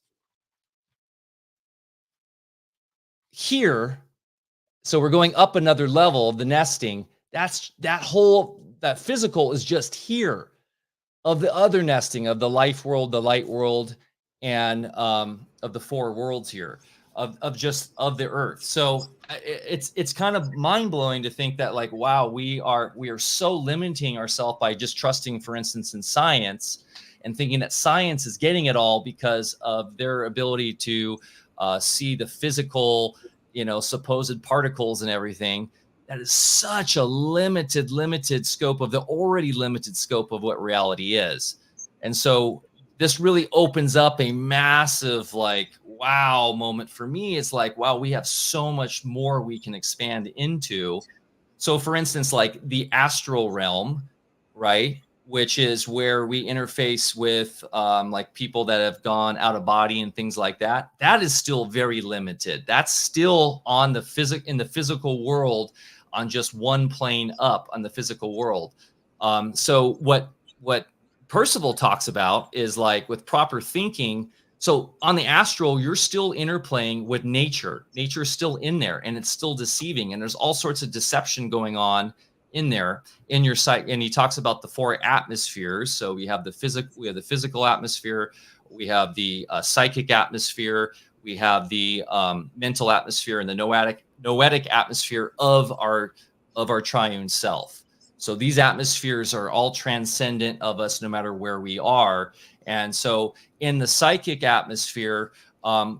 here. So we're going up another level of the nesting. That physical is just here of the other nesting of the life world, the light world, and of the four worlds here of the earth. So it's kind of mind blowing to think that, like, wow, we are so limiting ourselves by just trusting, for instance, in science and thinking that science is getting it all because of their ability to see the physical, supposed particles and everything. That is such a limited scope of the already limited scope of what reality is. And so this really opens up a massive, like, wow moment for me is like, wow, we have so much more we can expand into. So for instance, like the astral realm, right? Which is where we interface with like people that have gone out of body and things like that. That is still very limited. That's still on the in the physical world, on just one plane up on the physical world. So what Percival talks about is like with proper thinking. So on the astral, you're still interplaying with nature. Nature's still in there and it's still deceiving. And there's all sorts of deception going on in there in your sight. And he talks about the 4 atmospheres. So we have the physical atmosphere, we have the psychic atmosphere, we have the mental atmosphere, and the noetic atmosphere of our triune self. So these atmospheres are all transcendent of us, no matter where we are. And so in the psychic atmosphere,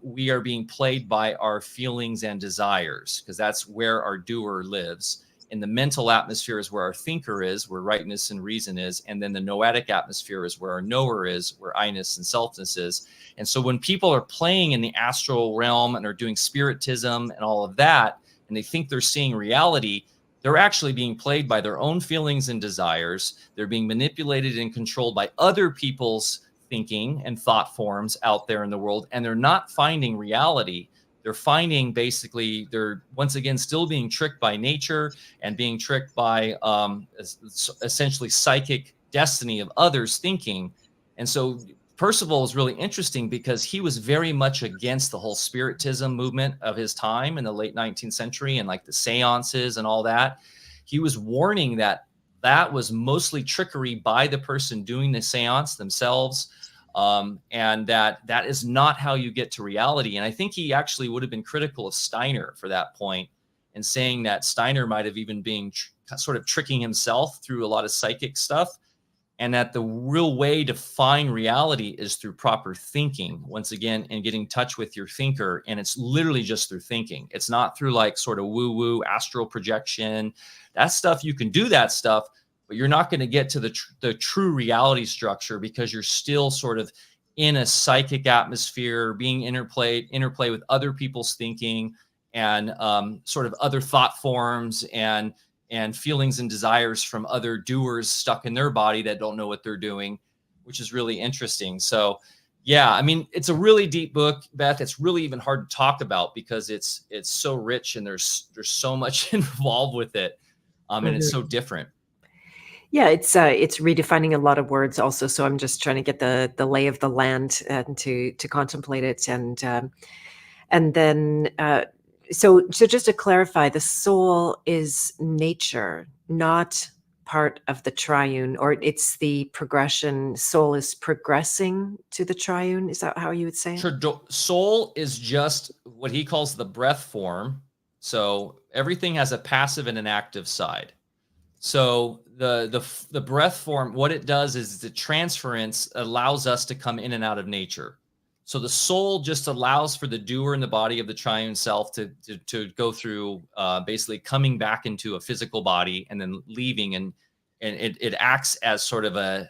we are being played by our feelings and desires, because that's where our doer lives. In the mental atmosphere is where our thinker is, where rightness and reason is. And then the noetic atmosphere is where our knower is, where I-ness and selfness is. And so when people are playing in the astral realm and are doing spiritism and all of that, and they think they're seeing reality, they're actually being played by their own feelings and desires. They're being manipulated and controlled by other people's thinking and thought forms out there in the world, and they're not finding reality. They're finding, basically, they're once again still being tricked by nature and being tricked by essentially psychic destiny of others' thinking. And so Percival is really interesting because he was very much against the whole spiritism movement of his time in the late 19th century and like the seances and all that. He was warning that that was mostly trickery by the person doing the seance themselves, and that is not how you get to reality. And I think he actually would have been critical of Steiner for that point, and saying that Steiner might have even been sort of tricking himself through a lot of psychic stuff, and that the real way to find reality is through proper thinking, once again, and getting in touch with your thinker. And it's literally just through thinking. It's not through like sort of woo-woo astral projection. That stuff, you can do that stuff, but you're not going to get to the true reality structure, because you're still sort of in a psychic atmosphere, being interplay with other people's thinking and sort of other thought forms and feelings and desires from other doers stuck in their body that don't know what they're doing, which is really interesting. So yeah, I mean, it's a really deep book, Beth. It's really even hard to talk about because it's so rich and there's so much involved with it. And it's so different.
Yeah, it's redefining a lot of words also. So I'm just trying to get the lay of the land and to contemplate it, and then so just to clarify, the soul is nature, not part of the triune, or it's the progression. Soul is progressing to the triune. Is that how you would say it?
Soul is just what he calls the breath form. So everything has a passive and an active side. So the breath form, what it does is the transference allows us to come in and out of nature. So the soul just allows for the doer in the body of the triune self to go through basically coming back into a physical body and then leaving, and it acts as sort of a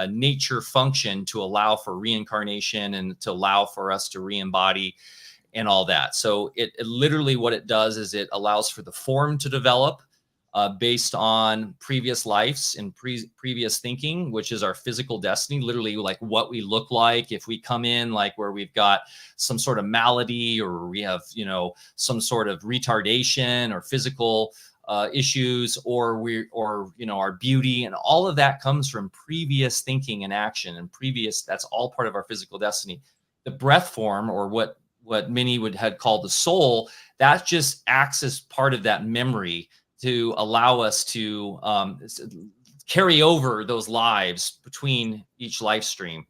nature function to allow for reincarnation and to allow for us to re-embody and all that. So it literally, what it does is it allows for the form to develop based on previous lives and previous thinking, which is our physical destiny, literally like what we look like if we come in like where we've got some sort of malady, or we have, some sort of retardation or physical issues, or our beauty, and all of that comes from previous thinking and action and that's all part of our physical destiny. The breath form, or what many would have called the soul, that just acts as part of that memory to allow us to carry over those lives between each life stream.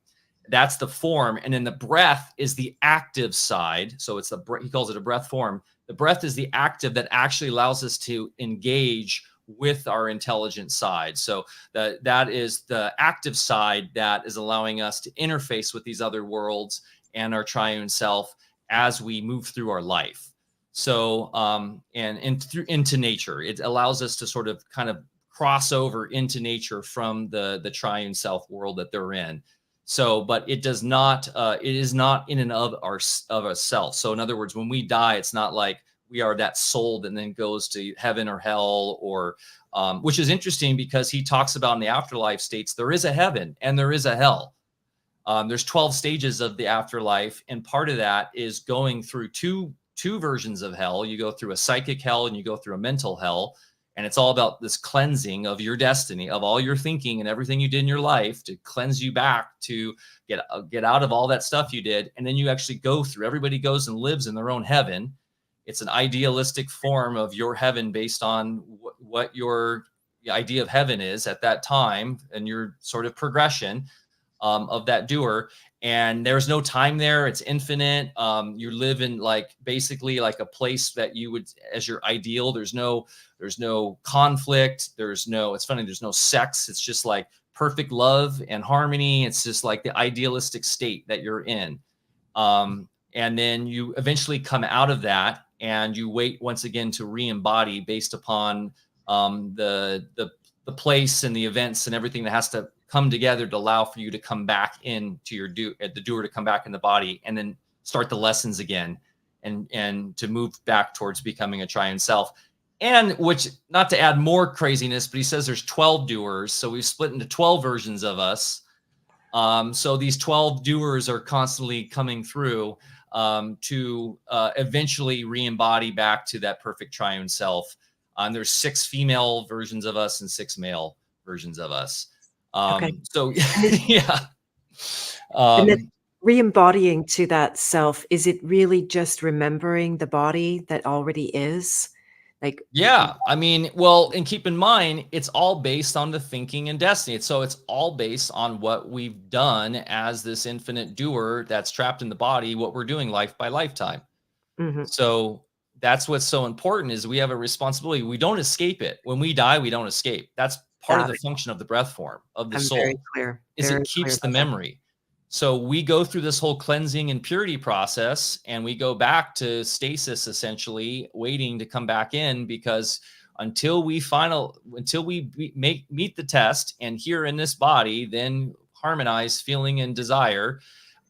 That's the form. And then the breath is the active side. So it's he calls it a breath form. The breath is the active that actually allows us to engage with our intelligent side. So that is the active side that is allowing us to interface with these other worlds and our triune self as we move through our life. So, into nature, it allows us to sort of kind of cross over into nature from the triune self world that they're in. So, but it does not, it is not in and of ourself. So in other words, when we die, it's not like we are that soul that then goes to heaven or hell, or which is interesting because he talks about in the afterlife states there is a heaven and there is a hell. There's 12 stages of the afterlife, and part of that is going through two versions of hell. You go through a psychic hell and you go through a mental hell. And it's all about this cleansing of your destiny, of all your thinking and everything you did in your life, to cleanse you back, to get out of all that stuff you did. And then you actually go through, everybody goes and lives in their own heaven. It's an idealistic form of your heaven based on what your idea of heaven is at that time and your sort of progression of that doer. And there's no time there. It's infinite. You live in like basically like a place that you would as your ideal. There's no conflict. It's funny, there's no sex. It's just like perfect love and harmony. It's just like the idealistic state that you're in. And then you eventually come out of that and you wait once again to re-embody based upon the place and the events and everything that has to come together to allow for you to come back into the doer to come back in the body, and then start the lessons again and to move back towards becoming a triune self. And which, not to add more craziness, but he says there's 12 doers. So we've split into 12 versions of us. So these 12 doers are constantly coming through to eventually re-embody back to that perfect triune self. There's 6 female versions of us and 6 male versions of us.
Okay.
So yeah.
And then re-embodying to that self, is it really just remembering the body that already is? Like,
yeah, I mean, well, and keep in mind, it's all based on the thinking and destiny. So it's all based on what we've done as this infinite doer that's trapped in the body, what we're doing life by lifetime.
mhm,
So that's what's so important, is we have a responsibility. We don't escape it. When we die, we don't escape. That's part of
got
the
it.
function of the breath form of the
I'm very
soul,
clear,
is
very
it
clear
keeps the
about that.
memory. So we go through this whole cleansing and purity process, and we go back to stasis, essentially waiting to come back in, because until we meet the test and here in this body, then harmonize feeling and desire.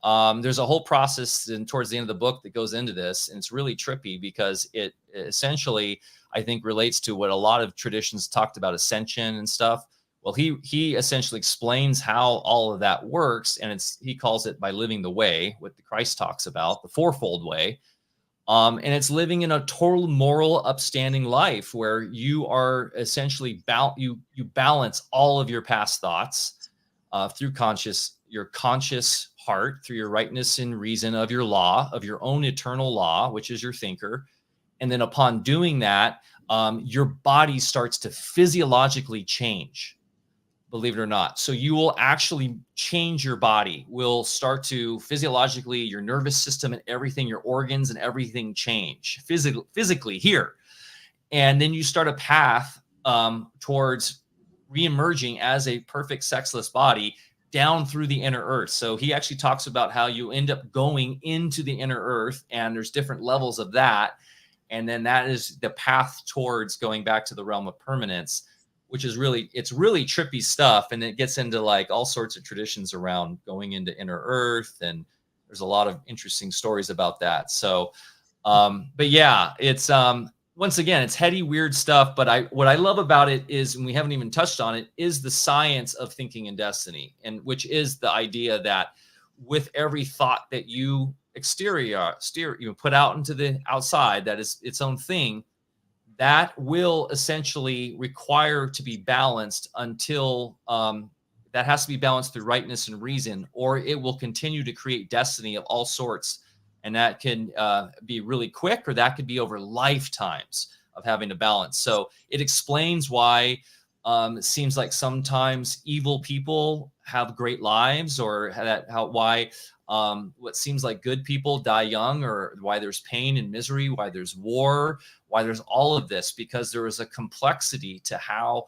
There's a whole process, and towards the end of the book, that goes into this, and it's really trippy because it essentially, I think, relates to what a lot of traditions talked about, ascension and stuff. Well, he essentially explains how all of that works, and he calls it by living the way, what the Christ talks about, the fourfold way. And it's living in a total moral, upstanding life where you are essentially you balance all of your past thoughts through your conscious heart, through your rightness and reason of your law, of your own eternal law, which is your thinker. And then upon doing that, your body starts to physiologically change, believe it or not. So you will actually change your body, will start to physiologically, your nervous system and everything, your organs and everything change physically here. And then you start a path towards reemerging as a perfect sexless body down through the inner earth. So he actually talks about how you end up going into the inner earth, and there's different levels of that. And then that is the path towards going back to the realm of permanence, which is it's really trippy stuff. And it gets into like all sorts of traditions around going into inner earth. And there's a lot of interesting stories about that. So, but yeah, it's, once again, it's heady, weird stuff. But what I love about it is, and we haven't even touched on it, is the science of thinking and destiny, and which is the idea that with every thought that you put out into the outside, that is its own thing, that will essentially require to be balanced until that has to be balanced through rightness and reason, or it will continue to create destiny of all sorts. And that can be really quick, or that could be over lifetimes of having to balance. So it explains why it seems like sometimes evil people have great lives, or why what seems like good people die young, or why there's pain and misery, why there's war, why there's all of this, because there is a complexity to how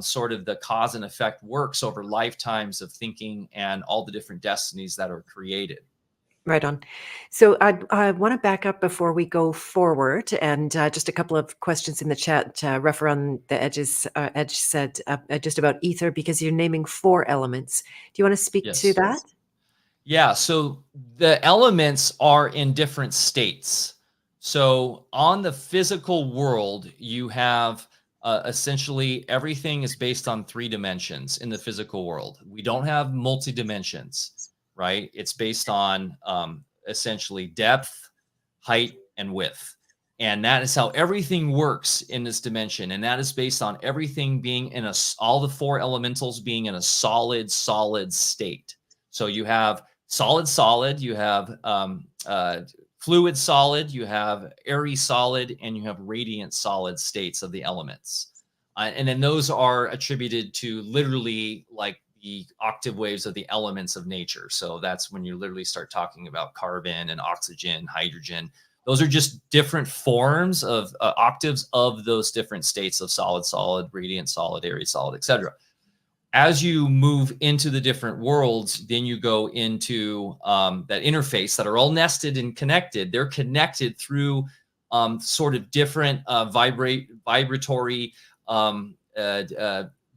sort of the cause and effect works over lifetimes of thinking and all the different destinies that are created.
Right on. So I want to back up before we go forward, and just a couple of questions in the chat. Rough around the edges. Edge said just about ether, because you're naming 4 elements. Do you want to speak to
Yes.
that?
Yeah, so the elements are in different states. So on the physical world, you have essentially everything is based on 3 dimensions in the physical world. We don't have multi dimensions, right? It's based on essentially depth, height, and width. And that is how everything works in this dimension. And that is based on everything being in all the 4 elementals being in a solid state. So you have solid, you have fluid solid, you have airy solid, and you have radiant solid states of the elements. And then those are attributed to literally like the octave waves of the elements of nature. So that's when you literally start talking about carbon and oxygen, hydrogen. Those are just different forms of octaves of those different states of solid, radiant solid, airy solid, etc. As you move into the different worlds, then you go into that interface that are all nested and connected. They're connected through sort of different vibratory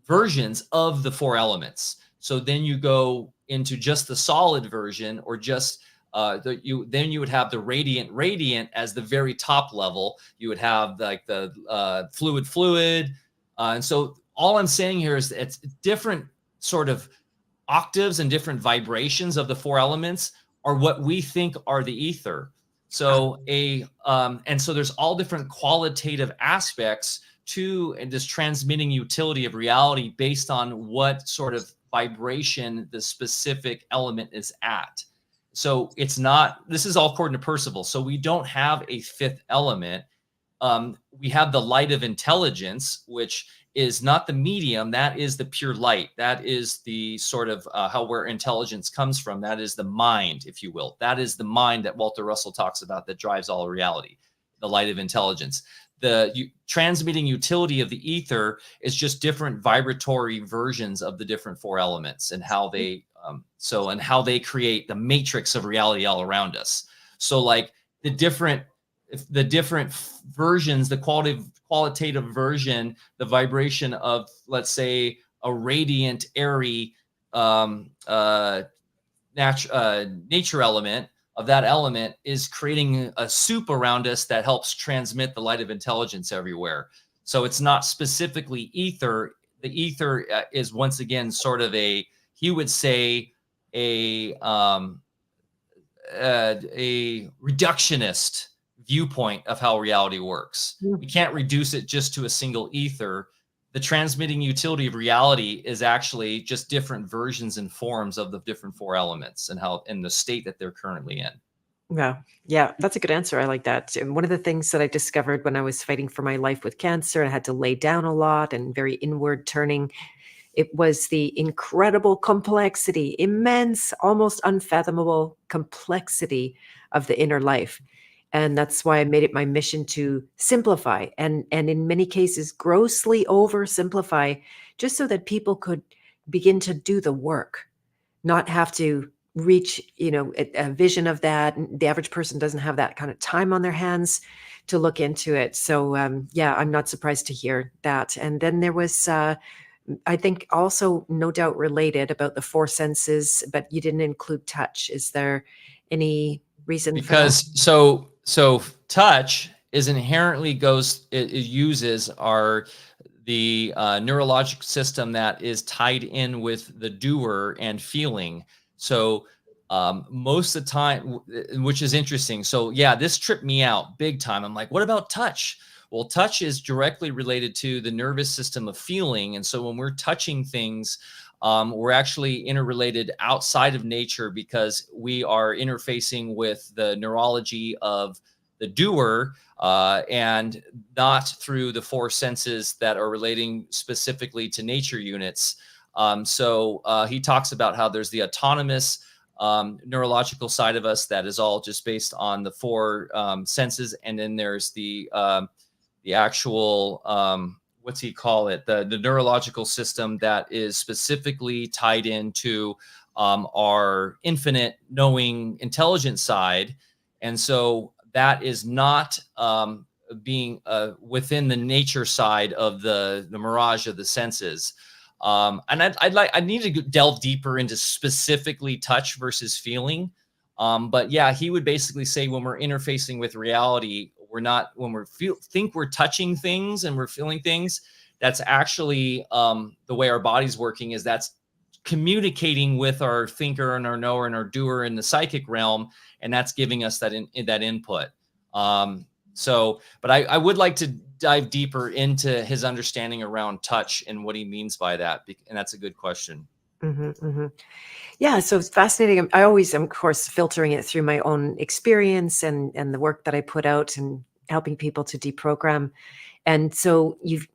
versions of the 4 elements. So then you go into just the solid version, or just then you would have the radiant as the very top level. You would have like the fluid, and so all I'm saying here is that it's different sort of octaves and different vibrations of the 4 elements are what we think are the ether. So and so there's all different qualitative aspects to this transmitting utility of reality based on what sort of vibration the specific element is at. So it's not, this is all according to Percival. So we don't have a 5th element. We have the light of intelligence, which is not the medium. That is the pure light. That is the sort of where intelligence comes from. That is the mind, if you will. That is the mind that Walter Russell talks about that drives all reality, the light of intelligence. The transmitting utility of the ether is just different vibratory versions of the different 4 elements and how they and how they create the matrix of reality all around us. So like the different versions, the qualitative version, the vibration of, let's say, a radiant, airy nature element of that element is creating a soup around us that helps transmit the light of intelligence everywhere. So it's not specifically ether. The ether is once again sort of he would say a reductionist viewpoint of how reality works. We can't reduce it just to a single ether. The transmitting utility of reality is actually just different versions and forms of the different 4 elements and how in the state that they're currently in.
Yeah, that's a good answer. I like that. And one of the things that I discovered when I was fighting for my life with cancer, I had to lay down a lot and very inward turning. It was the incredible complexity, immense, almost unfathomable complexity of the inner life. And that's why I made it my mission to simplify and in many cases grossly oversimplify, just so that people could begin to do the work, not have to reach, a vision of that. The average person doesn't have that kind of time on their hands to look into it. So yeah, I'm not surprised to hear that. And then there was I think also no doubt related about the 4 senses, but you didn't include touch. Is there any reason for that?
Because so touch is inherently it uses the neurologic system that is tied in with the doer and feeling. So most of the time, which is interesting. So yeah, this tripped me out big time. I'm like, what about touch? Well, touch is directly related to the nervous system of feeling. And so when we're touching things, we're actually interrelated outside of nature because we are interfacing with the neurology of the doer and not through the 4 senses that are relating specifically to nature units. So he talks about how there's the autonomous neurological side of us that is all just based on the 4 senses. And then there's the actual, what's he call it? The neurological system that is specifically tied into our infinite knowing intelligence side. And so that is not being within the nature side of the mirage of the senses. And I need to delve deeper into specifically touch versus feeling. But yeah, he would basically say when we're interfacing with reality, we're not, when think we're touching things and we're feeling things, that's actually the way our body's working, is that's communicating with our thinker and our knower and our doer in the psychic realm, and that's giving us that that input. But I would like to dive deeper into his understanding around touch and what he means by that, and that's a good question.
Yeah, so it's fascinating. I always am, of course, filtering it through my own experience and the work that I put out and helping people to deprogram. And so you've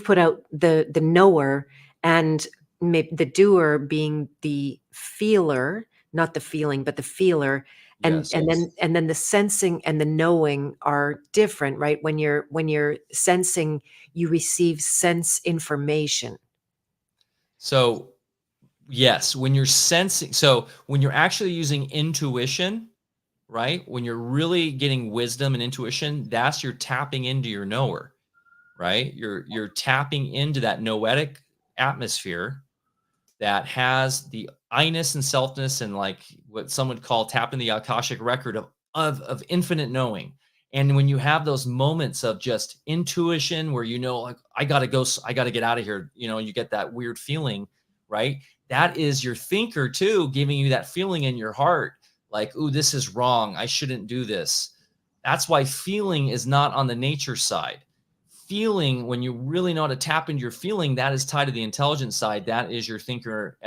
put out the knower and maybe the doer being the feeler, not the feeling, but the feeler.
Yes.
And then the sensing and the knowing are different, right? When you're sensing, you receive sense information.
So yes, when you're sensing, so when you're actually using intuition, right? When you're really getting wisdom and intuition, that's you're tapping into your knower, right? You're tapping into that noetic atmosphere that has the I-ness and selfness, and like what some would call tapping the Akashic record of infinite knowing. And when you have those moments of just intuition where like, I gotta go, I gotta get out of here, you get that weird feeling, right? That is your thinker too, giving you that feeling in your heart, like, ooh, this is wrong, I shouldn't do this. That's why feeling is not on the nature side. Feeling, when you really know how to tap into your feeling, that is tied to the intelligence side. That is your thinker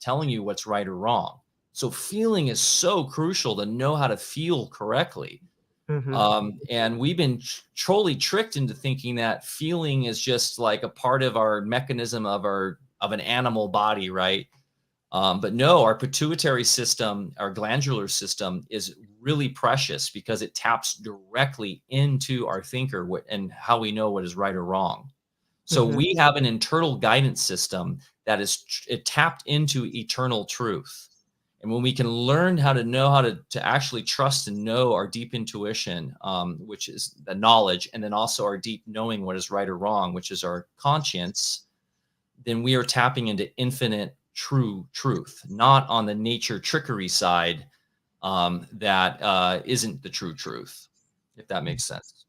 telling you what's right or wrong. So feeling is so crucial to know how to feel correctly. And we've been totally tricked into thinking that feeling is just like a part of our mechanism of an animal body, right? But no, our pituitary system, our glandular system, is really precious because it taps directly into our thinker and how we know what is right or wrong. So we have an internal guidance system that is tapped into eternal truth. And when we can learn how to actually trust and know our deep intuition, which is the knowledge, and then also our deep knowing what is right or wrong, which is our conscience, then we are tapping into infinite true truth, not on the nature trickery side that isn't the true truth, if that makes sense.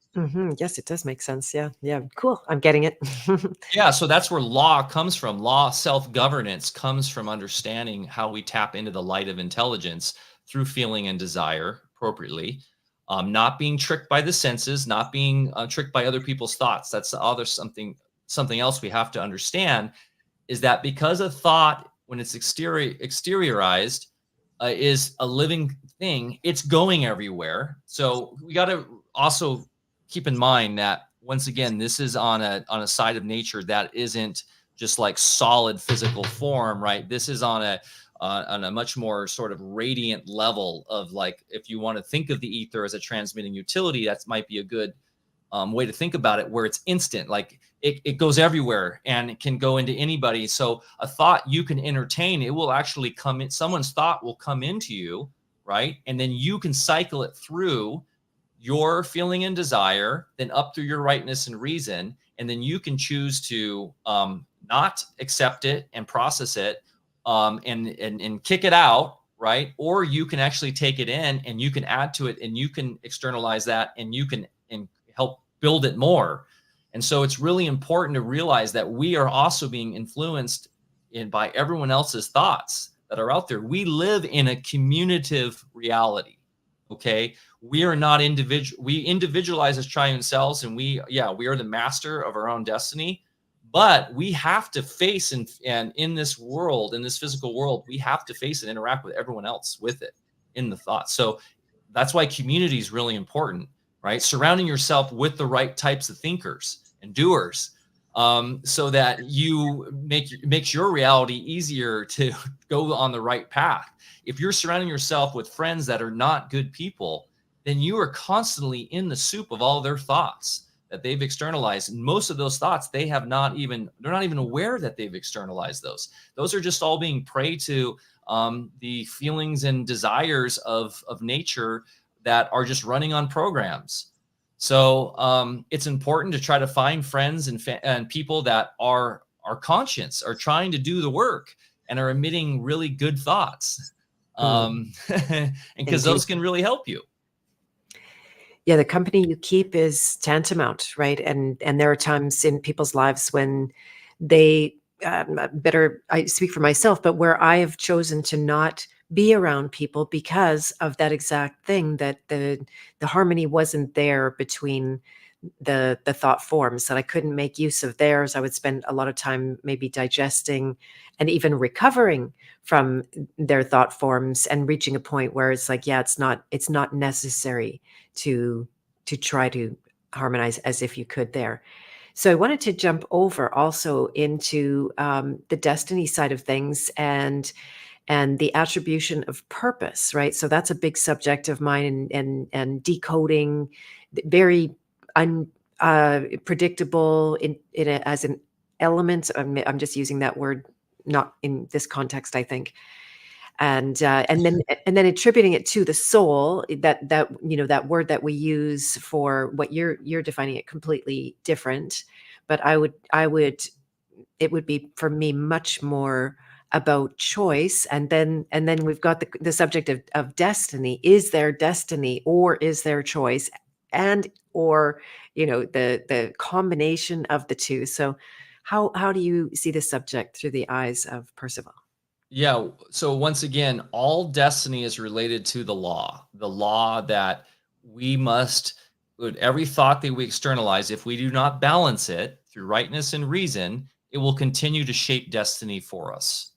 Yes, it does make sense. Yeah. Yeah. Cool. I'm getting it.
Yeah, so that's where law comes from. Law, self-governance comes from understanding how we tap into the light of intelligence through feeling and desire appropriately, not being tricked by the senses, not being tricked by other people's thoughts. That's the other something else we have to understand, is that because a thought, when it's exteriorized, is a living thing, it's going everywhere. So we got to also keep in mind that, once again, this is on a side of nature that isn't just like solid physical form, right? This is on a much more sort of radiant level of, like, if you want to think of the ether as a transmitting utility, that might be a good way to think about it, where it's instant, like it goes everywhere and it can go into anybody. So a thought you can entertain, it will actually come in, someone's thought will come into you, right? And then you can cycle it through your feeling and desire, then up through your rightness and reason, and then you can choose to not accept it and process it, and kick it out, right? Or you can actually take it in and you can add to it and you can externalize that and you can help build it more. And so it's really important to realize that we are also being influenced by everyone else's thoughts that are out there. We live in a communicative reality. Okay. We are not individual. We individualize as triune selves, and we are the master of our own destiny, but we have to face and in this world, in this physical world, we have to face and interact with everyone else with it in the thoughts. So that's why community is really important, right? Surrounding yourself with the right types of thinkers and doers, so that makes your reality easier to go on the right path. If you're surrounding yourself with friends that are not good people, then you are constantly in the soup of all their thoughts that they've externalized. And most of those thoughts, they're not even aware that they've externalized those. Those are just all being prey to the feelings and desires of nature that are just running on programs. So it's important to try to find friends and people that are our conscience are trying to do the work and are emitting really good thoughts. And because
Indeed.
those can really help you.
Yeah, the company you keep is tantamount, right? And there are times in people's lives when they better, I speak for myself, but where I have chosen to not be around people because of that exact thing, that the harmony wasn't there between the thought forms, that I couldn't make use of theirs. I would spend a lot of time maybe digesting and even recovering from their thought forms, and reaching a point where it's like, yeah, it's not necessary to try to harmonize as if you could there. So I wanted to jump over also into the destiny side of things, and the attribution of purpose, right? So that's a big subject of mine, and decoding very predictable as an element. I'm just using that word not in this context, I think. And then attributing it to the soul, that word that we use for what you're defining it completely different. But it would be for me much more about choice. And then we've got the subject of destiny. Is there destiny, or is there choice? And or the combination of the two. So how do you see the subject through the eyes of Percival?
Yeah. So once again, all destiny is related to the law that we must, with every thought that we externalize, if we do not balance it through rightness and reason, it will continue to shape destiny for us.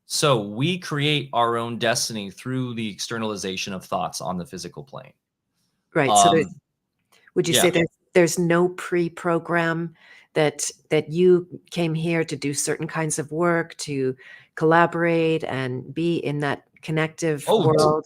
So we create our own destiny through the externalization of thoughts on the physical plane.
Right. So
Um,
would you
yeah.
say there's no pre-program that you came here to do certain kinds of work, to collaborate and be in that connective
Oh,
world?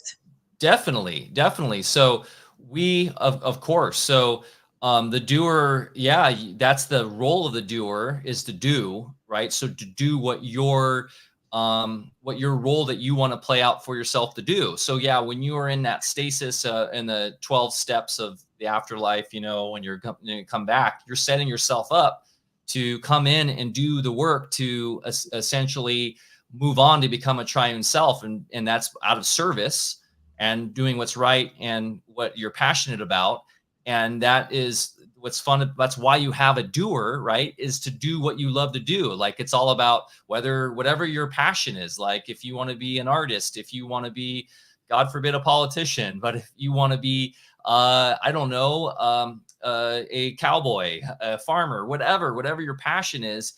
definitely, definitely. So we of course. So the doer, yeah, that's the role of the doer, is to do, right? So to do what your role that you want to play out for yourself to do. So yeah, when you are in that stasis in the 12 steps of the afterlife, when you come back, you're setting yourself up to come in and do the work to essentially move on to become a triune self, and that's out of service and doing what's right and what you're passionate about. And that is what's fun. That's why you have a doer, right? Is to do what you love to do. Like, it's all about whatever your passion is. Like, if you want to be an artist, if you want to be, God forbid, a politician, but if you want to be, I don't know, a cowboy, a farmer, whatever your passion is,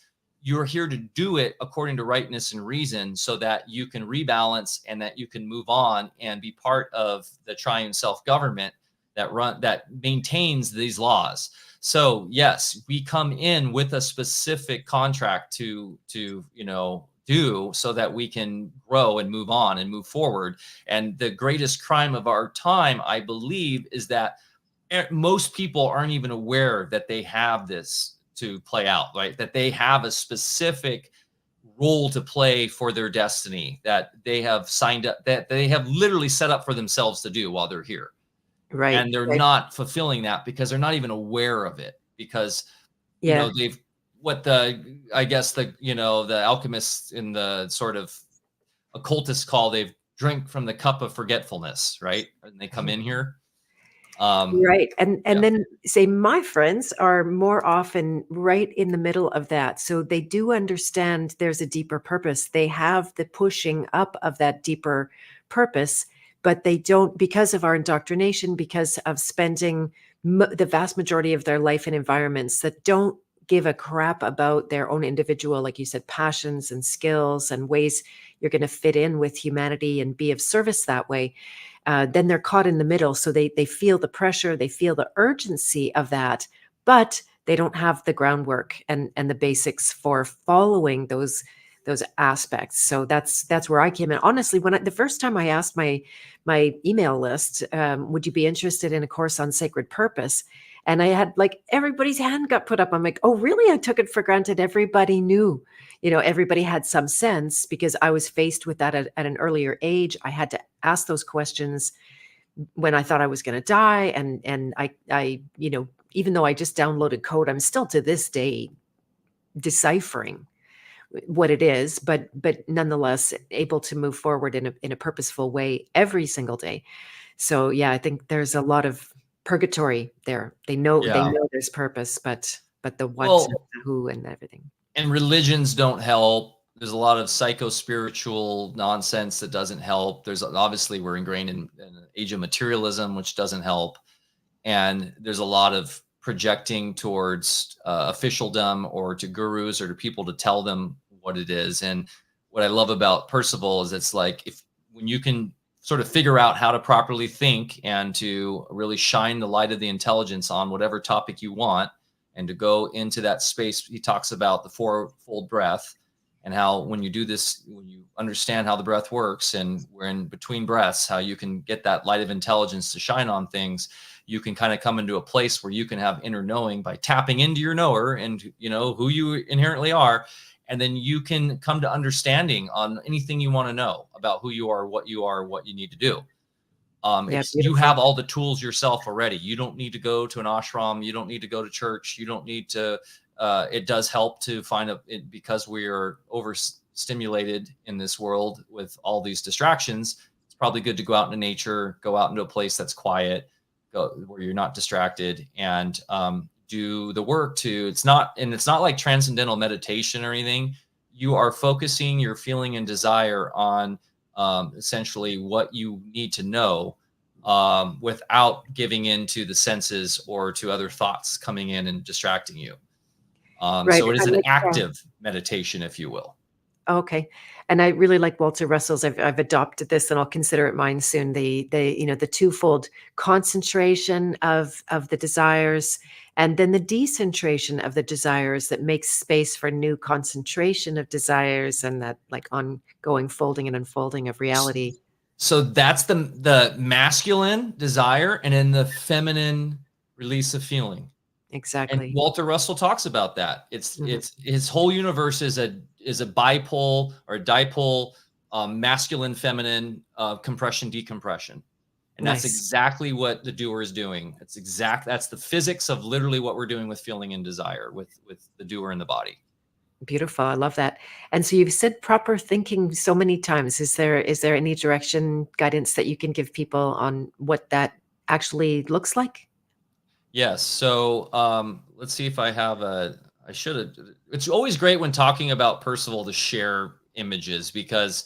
you're here to do it according to rightness and reason, so that you can rebalance and that you can move on and be part of the triune self-government that maintains these laws. So yes, we come in with a specific contract to do, so that we can grow and move on and move forward. And the greatest crime of our time, I believe, is that most people aren't even aware that they have this to play out, right? That they have a specific role to play for their destiny, that they have signed up, that they have literally set up for themselves to do while they're here.
Right.
And they're
Right.
not fulfilling that because they're not even aware of it, because
Yeah.
they've, what the, I guess, the alchemists in the sort of occultists call, they've drink from the cup of forgetfulness, right? And they come in here.
Right. And
Yeah.
and then say my friends are more often right in the middle of that. So they do understand there's a deeper purpose. They have the pushing up of that deeper purpose, but they don't, because of our indoctrination, because of spending the vast majority of their life in environments that don't give a crap about their own individual, like you said, passions and skills and ways you're going to fit in with humanity and be of service that way. Then they're caught in the middle. So they feel the pressure, they feel the urgency of that, but they don't have the groundwork and the basics for following those aspects. So that's where I came in. Honestly, the first time I asked my email list, would you be interested in a course on sacred purpose? And I had, like, everybody's hand got put up. I'm like, oh, really? I took it for granted everybody knew. Everybody had some sense, because I was faced with that at an earlier age. I had to ask those questions when I thought I was going to die. And I, even though I just downloaded code, I'm still to this day deciphering what it is, but nonetheless able to move forward in a purposeful way every single day. So yeah, I think there's a lot of purgatory there. They
Yeah.
know there's purpose, but the what, and
Well,
the who, and everything.
and religions don't help. There's a lot of psycho-spiritual nonsense that doesn't help. There's obviously we're ingrained in an age of materialism, which doesn't help. And there's a lot of projecting towards officialdom or to gurus or to people to tell them what it is. And what I love about Percival is it's like if when you can sort of figure out how to properly think and to really shine the light of the intelligence on whatever topic you want and to go into that space. He talks about the fourfold breath and how when you do this, when you understand how the breath works and we're in between breaths, how you can get that light of intelligence to shine on things, you can kind of come into a place where you can have inner knowing by tapping into your knower and who you inherently are. And then you can come to understanding on anything you want to know about who you are, what you need to do.
Yeah,
You
beautiful.
have all the tools yourself already. You don't need to go to an ashram. You don't need to go to church. You don't need to. It does help to find because we are overstimulated in this world with all these distractions. It's probably good to go out into nature, go out into a place that's quiet, go where you're not distracted, and do the work to. It's not like transcendental meditation or anything. You are focusing your feeling and desire on essentially what you need to know without giving in to the senses or to other thoughts coming in and distracting you.
Right.
So it is
I
an
like,
active meditation, if you will.
okay. And I really like Walter Russell's. I've adopted this, and I'll consider it mine soon. The twofold concentration of the desires, and then the decentration of the desires that makes space for new concentration of desires, and that like ongoing folding and unfolding of reality.
So that's the masculine desire, and then the feminine release of feeling. And
Exactly.
Walter Russell talks about that.
Mhm.
It's his whole universe is a bipole or dipole, masculine, feminine, compression, decompression. And that's
Nice.
exactly what the doer is doing. That's the physics of literally what we're doing with feeling and desire with the doer in the body.
Beautiful. I love that. And so you've said proper thinking so many times. Is there any direction, guidance that you can give people on what that actually looks like?
Yes. So let's see if I have I should have. It's always great when talking about Percival to share images because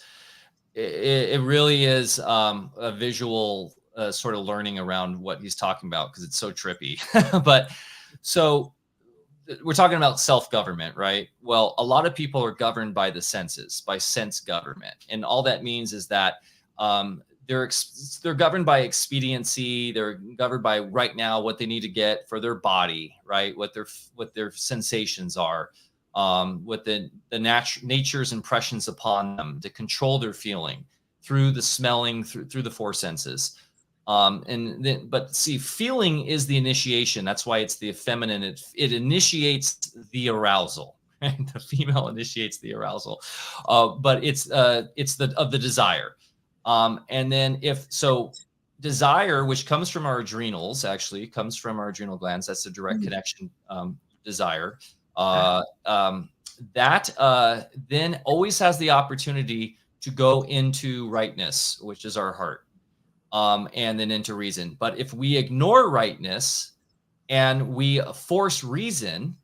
it really is a visual sort of learning around what he's talking about because it's so trippy. But so we're talking about self-government, right? Well, a lot of people are governed by the senses, by sense government, and all that means is that they're governed by expediency. They're governed by right now what they need to get for their body, right? What their sensations are, what the nature's impressions upon them to control their feeling through the smelling, through the four senses. But see, feeling is the initiation. That's why it's the feminine. It initiates the arousal. Right? The female initiates the arousal, but it's the desire. And then desire, which comes from our adrenals, actually comes from our adrenal glands. That's a direct
Mm.
connection. Desire
Ah,
that then always has the opportunity to go into rightness, which is our heart, and then into reason. But if we ignore rightness and we force reason,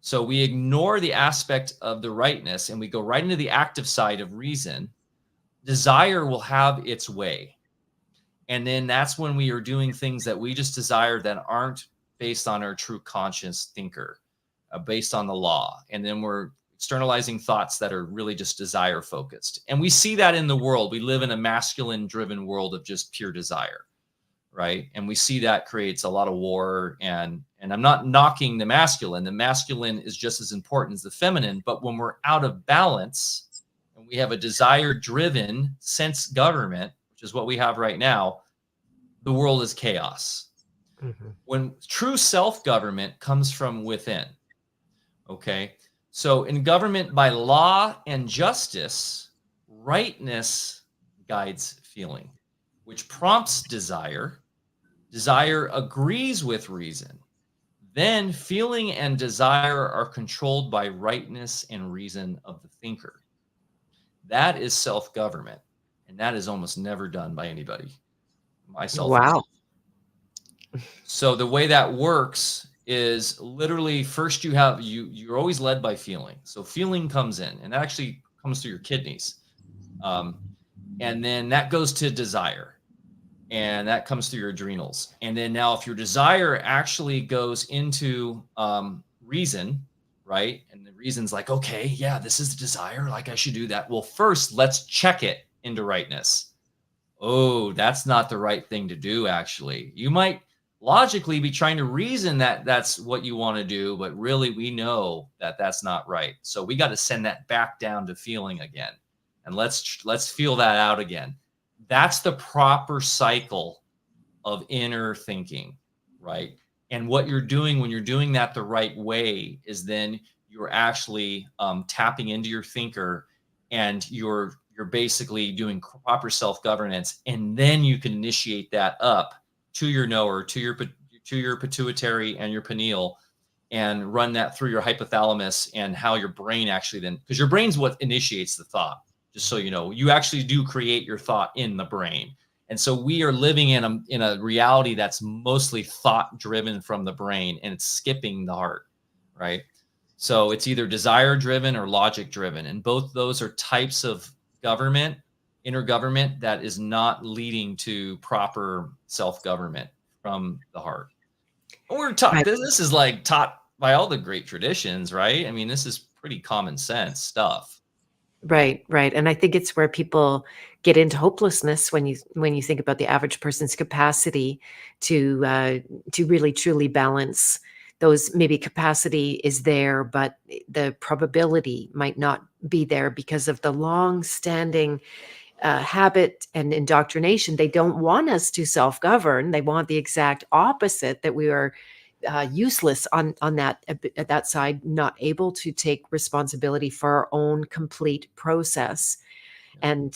so we ignore the aspect of the rightness and we go right into the active side of reason, desire will have its way. And then that's when we are doing things that we just desire that aren't based on our true conscious thinker, based on the law. And then we're externalizing thoughts that are really just desire focused. And we see that in the world. We live in a masculine driven world of just pure desire, right? And we see that creates a lot of war. And I'm not knocking the masculine. The masculine is just as important as the feminine. But when we're out of balance and we have a desire driven sense government, which is what we have right now, the world is chaos.
mhm.
When true self-government comes from within, okay? So in government by law and justice, rightness guides feeling, which prompts desire. Desire agrees with reason. Then feeling and desire are controlled by rightness and reason of the thinker. That is self-government. And that is almost never done by anybody, myself
Wow.
included. So the way that works is literally first you're always led by feeling. So feeling comes in and that actually comes through your kidneys. Um, and then that goes to desire and that comes through your adrenals. And then now if your desire actually goes into reason, right? And the reason's like, okay, yeah, this is the desire. Like I should do that. Well, first let's check it into rightness. Oh, that's not the right thing to do, actually. You might logically be trying to reason that that's what you want to do, but really we know that that's not right. So we got to send that back down to feeling again. And let's feel that out again. That's the proper cycle of inner thinking, right? And what you're doing when you're doing that the right way is then you're actually tapping into your thinker and you're basically doing proper self-governance, and then you can initiate that up to your knower, to your pituitary and your pineal, and run that through your hypothalamus, and how your brain actually then, because your brain's what initiates the thought, just so you know, you actually do create your thought in the brain. And so we are living in a reality that's mostly thought driven from the brain, and it's skipping the heart, right? So it's either desire driven or logic driven, and both those are types of government, inner government, that is not leading to proper self-government from the heart. We're taught,
Right.
this is like taught by all the great traditions, right? I mean, this is pretty common sense stuff.
Right, right. And I think it's where people get into hopelessness when you think about the average person's capacity to really truly balance those. Maybe capacity is there, but the probability might not be there because of the long-standing habit and indoctrination. They don't want us to self-govern. They want the exact opposite, that we are useless on that at that side, not able to take responsibility for our own complete process. And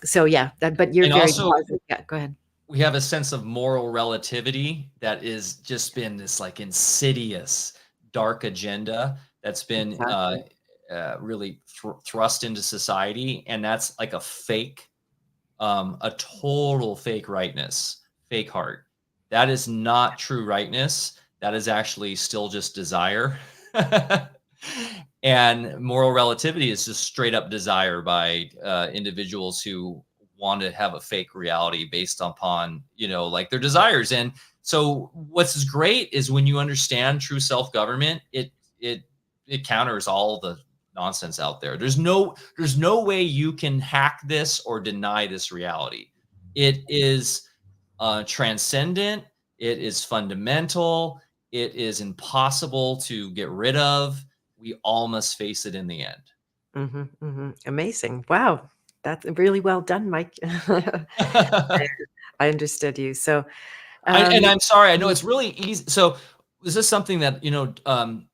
so, yeah, but you're
And
very
also,
positive. Yeah, go ahead.
we have a sense of moral relativity that is just been this like insidious dark agenda that's been
Exactly.
really thrust into society, and that's like a total fake rightness, fake heart. That is not true rightness. That is actually still just desire. And moral relativity is just straight up desire by individuals who want to have a fake reality based upon, like their desires. And so what's great is when you understand true self-government, it counters all the nonsense out there. There's no way you can hack this or deny this reality. It is transcendent. It is fundamental. It is impossible to get rid of. We all must face it in the end.
Amazing. Wow, that's really well done, Mike. I understood you. So,
And
um,
I'm sorry, I know
mhm,
it's really easy. So this is something that,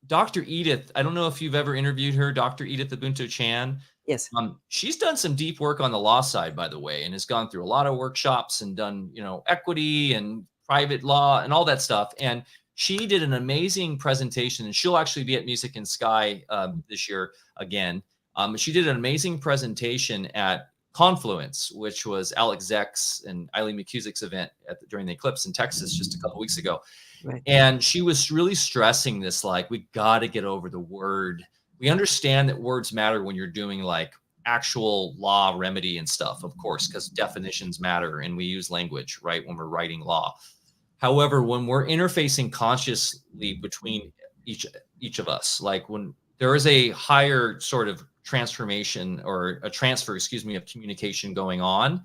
Dr. Edith, I don't know if you've ever interviewed her, Dr. Edith Ubuntu Chan.
yes.
She's done some deep work on the law side, by the way, and has gone through a lot of workshops and done, equity and private law and all that stuff. And she did an amazing presentation, and she'll actually be at Music in Sky this year again. She did an amazing presentation at Confluence, which was Alex Zeck's and Eileen McCusick's event during the eclipse in Texas just a couple weeks ago.
Right.
And she was really stressing this, like, we got to get over the word. We understand that words matter when you're doing like actual law remedy and stuff, of course, because definitions matter and we use language, right, when we're writing law. However, when we're interfacing consciously between each of us, like when there is a higher sort of transformation or a transfer, excuse me, of communication going on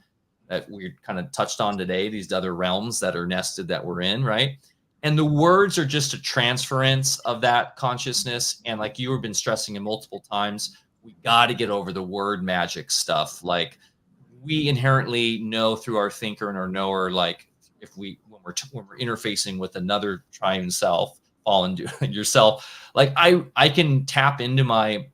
that we kind of touched on today, these other realms that are nested that we're in, right? And the words are just a transference of that consciousness. And like you have been stressing it multiple times, we got to get over the word magic stuff. Like we inherently know through our thinker and our knower, like if when we're interfacing with another triune self, fallen yourself, like I can tap into my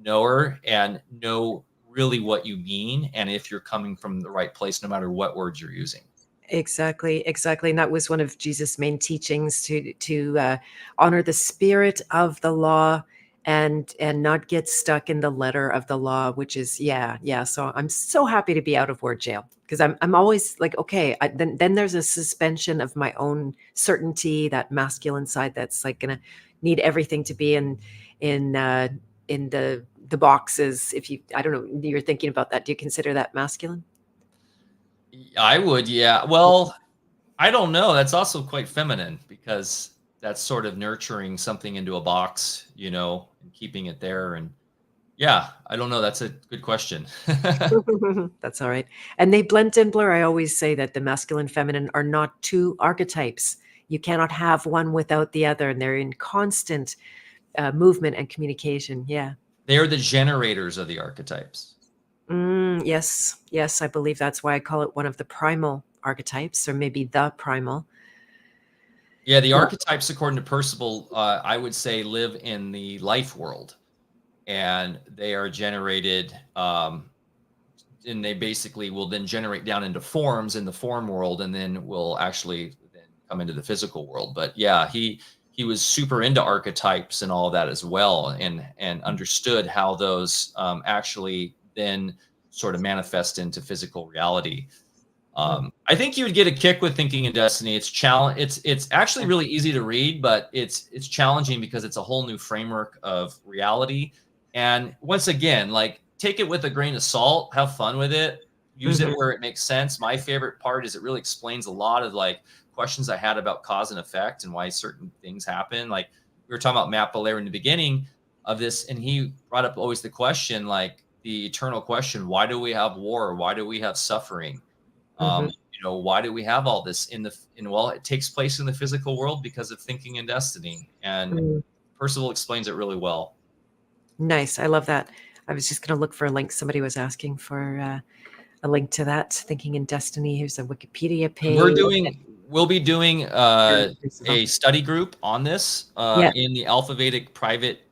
knower and know really what you mean and if you're coming from the right place, no matter what words you're using.
Exactly. And that was one of Jesus' main teachings, to honor the spirit of the law and not get stuck in the letter of the law, which is, yeah. So I'm so happy to be out of word jail, because I'm always like, okay, then there's a suspension of my own certainty, that masculine side that's like gonna need everything to be in the boxes. If you, I don't know, you're thinking about that. Do you consider that masculine?
I would, yeah. Well, I don't know. That's also quite feminine because that's sort of nurturing something into a box, and keeping it there. And yeah, I don't know. That's a good question.
That's all right. And they blend and blur. I always say that the masculine, feminine are not two archetypes. You cannot have one without the other, and they're in constant movement and communication. Yeah.
They are the generators of the archetypes.
Yes. I believe that's why I call it one of the primal archetypes, or maybe the primal.
Yeah, the
Yeah.
archetypes, according to Percival, I would say live in the life world, and they are generated, and they basically will then generate down into forms in the form world, and then will actually then come into the physical world. But yeah, he was super into archetypes and all of that as well, and understood how those actually then sort of manifest into physical reality.
Mm.
I think you would get a kick with Thinking in Destiny. It's actually really easy to read, but it's challenging because it's a whole new framework of reality. And once again, like, take it with a grain of salt, have fun with it, use it
Mhm.
where it makes sense. My favorite part is it really explains a lot of like questions I had about cause and effect and why certain things happen. Like, we were talking about Matt Belair in the beginning of this, and he brought up always the question, like the eternal question: why do we have war? Why do we have suffering?
Mhm.
Why do we have all this well, it takes place in the physical world because of thinking and destiny. And
Mm.
Percival explains it really well.
Nice. I love that. I was just going to look for a link. Somebody was asking for a link to that. Thinking in Destiny. Here's a Wikipedia
And
page.
we'll be doing
Very personal.
a study group on this
Yeah.
in the Alfa Vedic private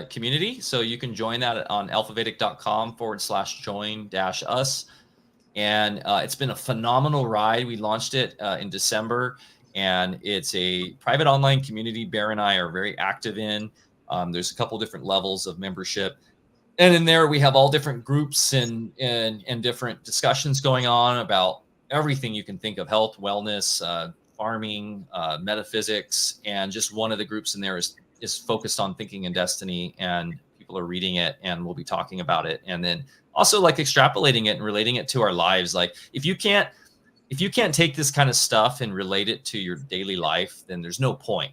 community. So you can join that on alfavedic.com/join-us. And it's been a phenomenal ride. We launched it in December, and it's a private online community Bear and I are very active in. There's a couple different levels of membership, and in there we have all different groups and different discussions going on about everything you can think of: health, wellness, farming, metaphysics. And just one of the groups in there is focused on thinking and destiny, and people are reading it, and we'll be talking about it, and then also like extrapolating it and relating it to our lives. Like, if you can't take this kind of stuff and relate it to your daily life, then there's no point.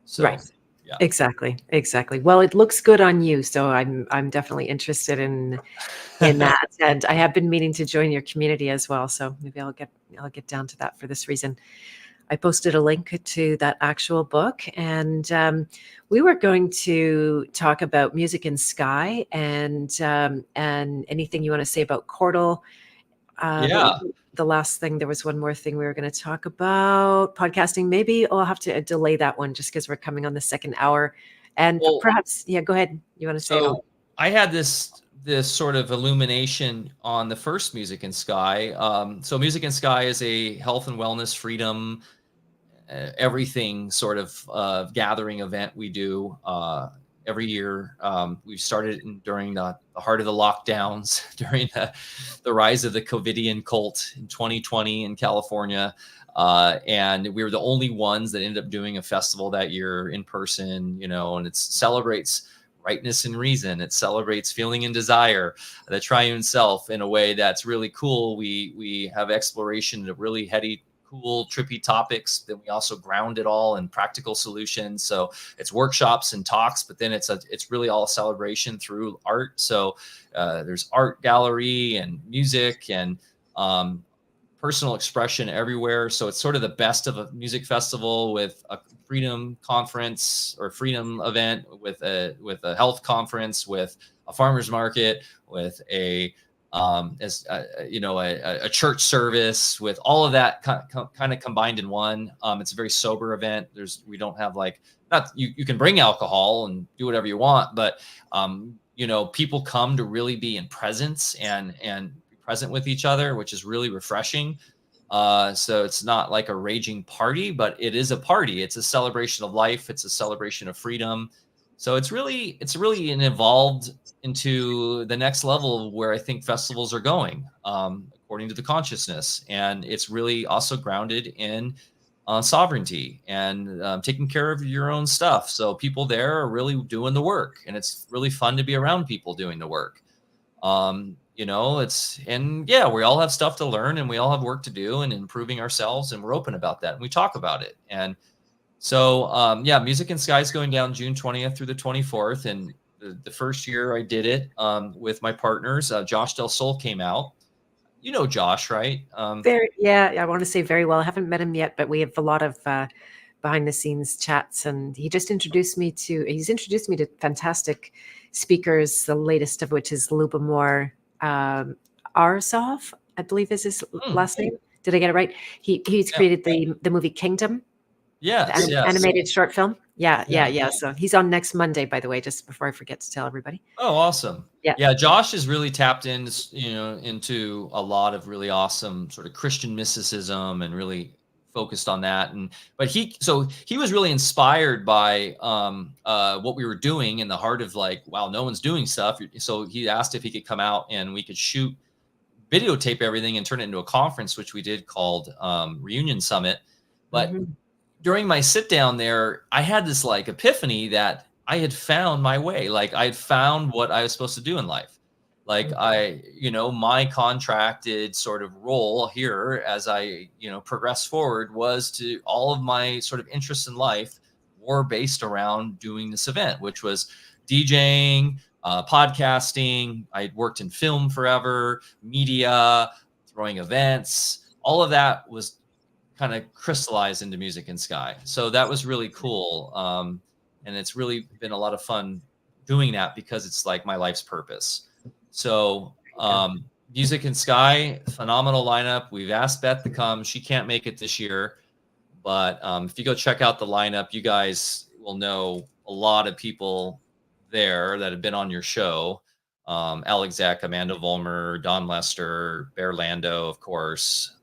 So
Right.
yeah.
Exactly. Well, it looks good on you, so I'm definitely interested in that, and I have been meaning to join your community as well. So maybe I'll get down to that for this reason. I posted a link to that actual book, and we were going to talk about music and sky, and anything you want to say about Chordal. What was
Yeah.
the last thing? There was one more thing we were going to talk about: podcasting. Maybe I'll have to delay that one just because we're coming on the second hour, and
Well,
perhaps, yeah. Go ahead. You want to say it all?
so I had this sort of illumination on the first Music and Sky. So Music and Sky is a health and wellness, freedom, everything sort of gathering event we do every year. We started during the heart of the lockdowns, during the rise of the COVIDian cult in 2020 in California. And we were the only ones that ended up doing a festival that year in person, and it celebrates rightness and reason. It celebrates feeling and desire, the triune self, in a way that's really cool. We have exploration of really heady, cool, trippy topics. Then we also ground it all in practical solutions. So it's workshops and talks, but then it's really all a celebration through art. So there's art gallery and music and personal expression everywhere. So it's sort of the best of a music festival with a freedom conference or freedom event, with a health conference, with a farmer's market, with a a church service, with all of that kind of combined in one. It's a very sober event. We don't have like, not you can bring alcohol and do whatever you want, but people come to really be in presence and be present with each other, which is really refreshing. So it's not like a raging party, but it is a party. It's a celebration of life. It's a celebration of freedom. So it's really an evolved into the next level where I think festivals are going, according to the consciousness. And it's really also grounded in sovereignty and taking care of your own stuff. So people there are really doing the work, and it's really fun to be around people doing the work. It's, and yeah, we all have stuff to learn and we all have work to do and improving ourselves, and we're open about that and we talk about it. And so yeah, Music in Sky is going down June 20th through the 24th. And the first year I did it with my partners, Josh Del Sol came out. You know Josh, right?
Yeah, I want to say very well. I haven't met him yet, but we have a lot of behind the scenes chats, and he's introduced me to fantastic speakers, the latest of which is Lubomir Arzov, I believe is his last name. Did I get it right? He's created the movie Kingdom.
Yes,
animated short film. Yeah. So he's on next Monday, by the way, just before I forget to tell everybody.
Oh, awesome. Yeah. Josh is really tapped in, into a lot of really awesome sort of Christian mysticism and really focused on that. But he was really inspired by what we were doing in the heart of like, wow, no one's doing stuff. So he asked if he could come out and we could videotape everything and turn it into a conference, which we did, called Reunion Summit. But during my sit down there, I had this like epiphany that I had found my way. Like I had found what I was supposed to do in life. Like my contracted sort of role here as I, progress forward was to all of my sort of interests in life were based around doing this event, which was DJing, podcasting. I'd worked in film forever, media, throwing events. All of that was kind of crystallized into Music in Sky. So that was really cool. And it's really been a lot of fun doing that because it's like my life's purpose. So Music in Sky, phenomenal lineup. We've asked Beth to come. She can't make it this year. But if you go check out the lineup, you guys will know a lot of people there that have been on your show. Alex Zek, Amanda Vollmer, Don Lester, Barre Lando, of course.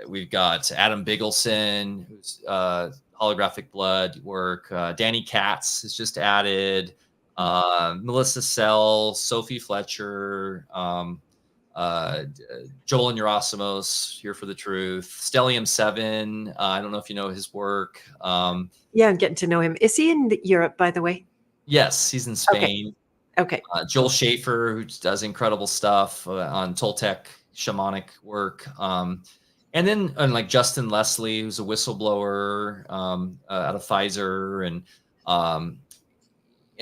We've got Adam Bigelson, who's holographic blood work. Danny Katz is just added. Melissa Sell, Sophie Fletcher, Joel and Yerasimos, Here for the Truth. Stellium 7. I don't know if you know his work.
Yeah, I'm getting to know him. Is he in Europe, by the way?
Yes, he's in Spain.
Okay.
Joel Schaefer, who does incredible stuff on Toltec shamanic work. And then like Justin Leslie, who's a whistleblower out of Pfizer, and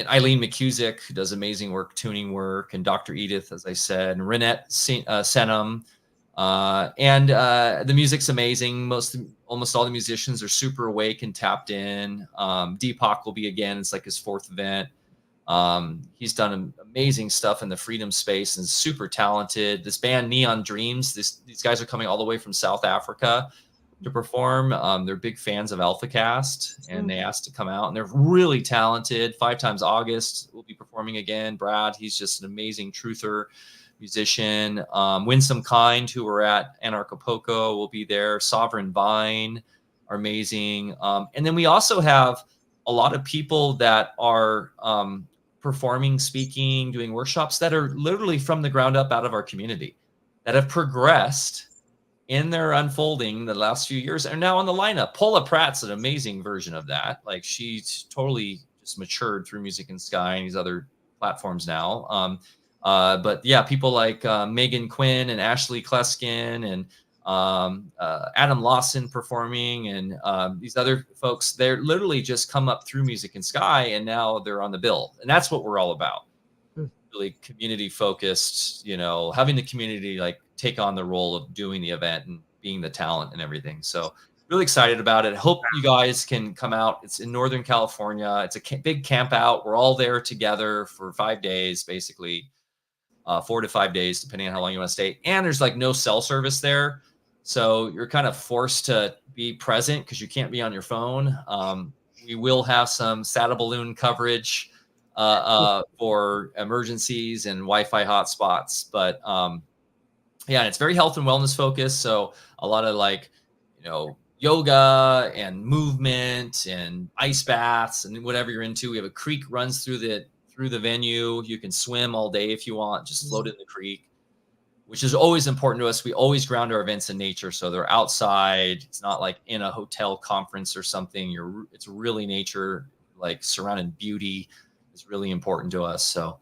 Eileen McCusick, who does amazing work, tuning work, and Dr. Edith, as I said, and Renette Senum. And the music's amazing. Almost all the musicians are super awake and tapped in. Deepak will be again. It's like his 4th event. He's done amazing stuff in the freedom space and super talented. This band Neon Dreams, these guys are coming all the way from South Africa to perform. They're big fans of Alfa Cast, and they asked to come out, and they're really talented. 5 Times August will be performing again. Brad, he's just an amazing truther musician. Winsome Kind, who were at Anarchapulco, will be there. Sovereign Vine are amazing. And then we also have a lot of people that are performing, speaking, doing workshops that are literally from the ground up out of our community, that have progressed in their unfolding the last few years, are now on the lineup. Paula Pratt's an amazing version of that. Like, she's totally just matured through Music in Sky and these other platforms now. But yeah, people like Megan Quinn and Ashley Kleskin and Adam Lawson performing, and these other folks, they're literally just come up through Music in Sky, and now they're on the bill. And that's what we're all about. Really community focused, having the community like take on the role of doing the event and being the talent and everything. So really excited about it. Hope you guys can come out. It's in Northern California. It's a big camp out. We're all there together for 5 days, basically 4 to 5 days, depending on how long you want to stay. And there's like no cell service there. So you're kind of forced to be present because you can't be on your phone. We will have some saddle balloon coverage for emergencies and Wi-Fi hotspots, but Yeah, and it's very health and wellness focused. So a lot of like, yoga and movement and ice baths and whatever you're into. We have a creek runs through the venue. You can swim all day if you want, just float in the creek, which is always important to us. We always ground our events in nature. So they're outside. It's not like in a hotel conference or something. It's really nature, like surrounded beauty is really important to us. So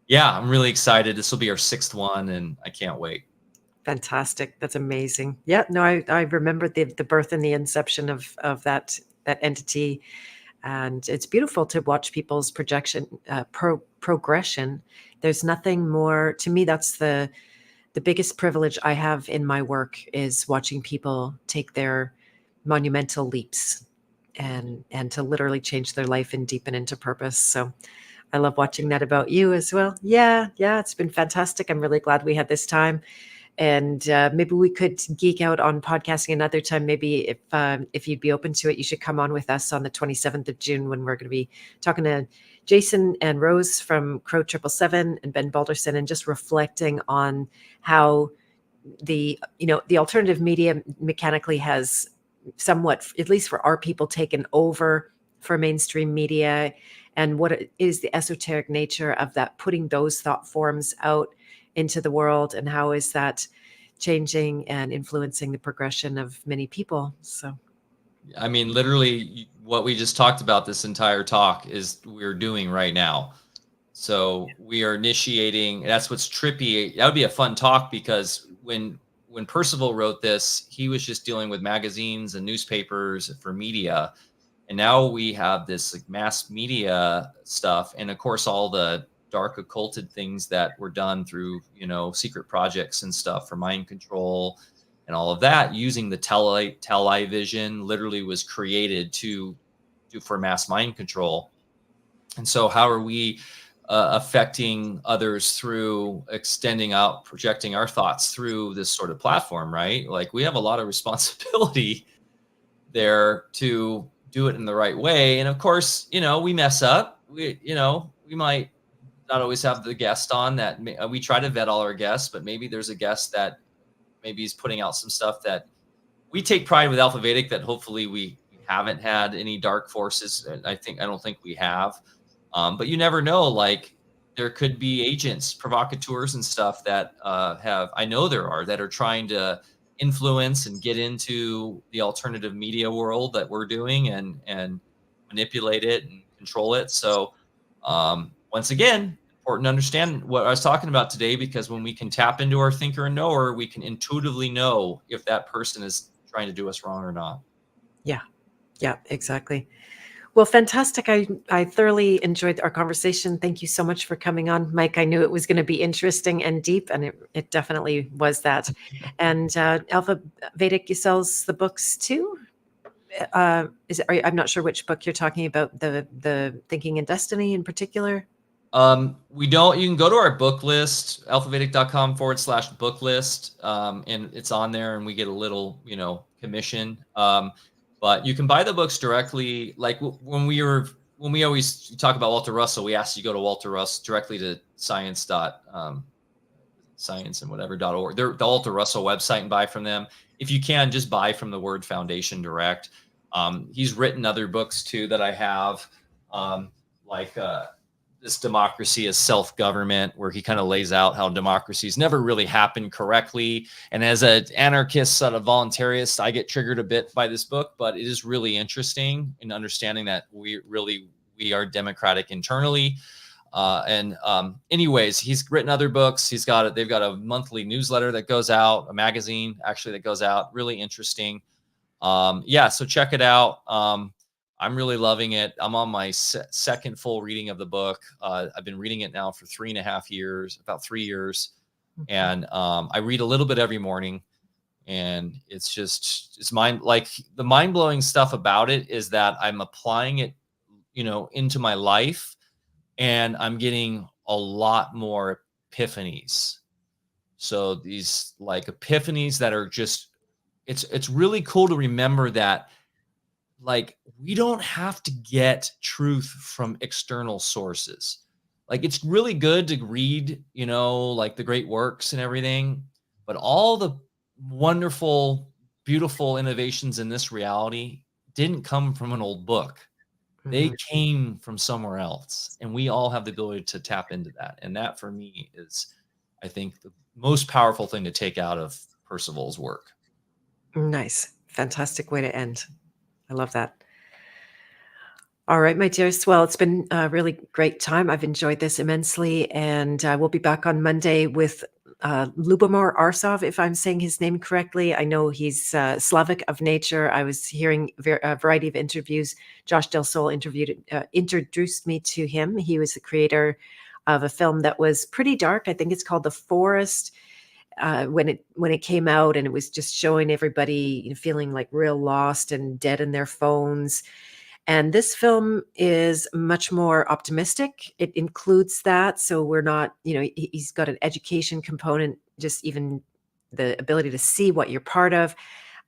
yeah, I'm really excited. This will be our 6th one and I can't wait.
Fantastic. That's amazing. Yeah, no, I remember the birth and the inception of that entity, and it's beautiful to watch people's progression. There's nothing more to me. That's the biggest privilege I have in my work is watching people take their monumental leaps and to literally change their life and deepen into purpose. So I love watching that about you as well. Yeah, yeah, it's been fantastic. I'm really glad we had this time. And maybe we could geek out on podcasting another time. Maybe if you'd be open to it, you should come on with us on the 27th of June when we're going to be talking to Jason and Rose from Crow 777 and Ben Balderson, and just reflecting on how the alternative media mechanically has somewhat, at least for our people, taken over for mainstream media, and what it is the esoteric nature of that, putting those thought forms out into the world, and how is that changing and influencing the progression of many people. So
I mean, literally what we just talked about this entire talk is we're doing right now. So we are initiating, that's what's trippy. That would be a fun talk because when Percival wrote this, he was just dealing with magazines and newspapers for media. And now we have this like mass media stuff. And of course, all the dark occulted things that were done through, secret projects and stuff for mind control and all of that, using the television literally was created to do for mass mind control. And so how are we affecting others through extending out, projecting our thoughts through this sort of platform, right? Like we have a lot of responsibility there to do it in the right way. And of course, we mess up. We might not always have the guest on that. We try to vet all our guests, but maybe there's a guest that maybe is putting out some stuff that we take pride with Alfa Vedic that hopefully we haven't had any dark forces. I don't think we have. But you never know, like there could be agents, provocateurs and stuff that I know there are that are trying to influence and get into the alternative media world that we're doing and manipulate it and control it. So once again, important to understand what I was talking about today, because when we can tap into our thinker and knower, we can intuitively know if that person is trying to do us wrong or not.
yeah, yeah, exactly. Well, fantastic. I thoroughly enjoyed our conversation. Thank you so much for coming on, Mike. I knew it was going to be interesting and deep, and it definitely was that. And Alfa Vedic sells the books too. I'm not sure which book you're talking about. The Thinking in Destiny in particular.
We don't, you can go to our book list, alfavedic.com/book list. And it's on there and we get a little, commission. But you can buy the books directly. Like when we always talk about Walter Russell, we ask you to go to Walter Russell directly to science and whatever.org. They're the Walter Russell website and buy from them. If you can, just buy from the Word Foundation direct. He's written other books too that I have, like This Democracy as Self-Government, where he kind of lays out how democracies never really happened correctly. And as an anarchist, sort of voluntarist, I get triggered a bit by this book, but it is really interesting in understanding that we are democratic internally. Anyways, he's written other books. They've got a monthly newsletter that goes out, a magazine actually that goes out, really interesting. So check it out. I'm really loving it. I'm on my second full reading of the book. I've been reading it now for 3.5 years, about 3 years. And I read a little bit every morning, and it's the mind-blowing stuff about it is that I'm applying it, into my life, and I'm getting a lot more epiphanies. So these like epiphanies that are just, it's really cool to remember that, like, we don't have to get truth from external sources. Like, it's really good to read, like the great works and everything, but all the wonderful, beautiful innovations in this reality didn't come from an old book. They
Mhm.
came from somewhere else, and we all have the ability to tap into that. And that, for me, is, I think, the most powerful thing to take out of Percival's work.
Nice. Fantastic way to end. I love that. All right, my dearest. Well, it's been a really great time. I've enjoyed this immensely, and we'll be back on Monday with Lubomir Arsov, if I'm saying his name correctly. I know he's Slavic of nature. I was hearing a variety of interviews. Josh Del Sol introduced me to him. He was the creator of a film that was pretty dark. I think it's called The Forest. When it came out, and it was just showing everybody, feeling like real lost and dead in their phones. And this film is much more optimistic. It includes that. So we're not, he's got an education component, just even the ability to see what you're part of.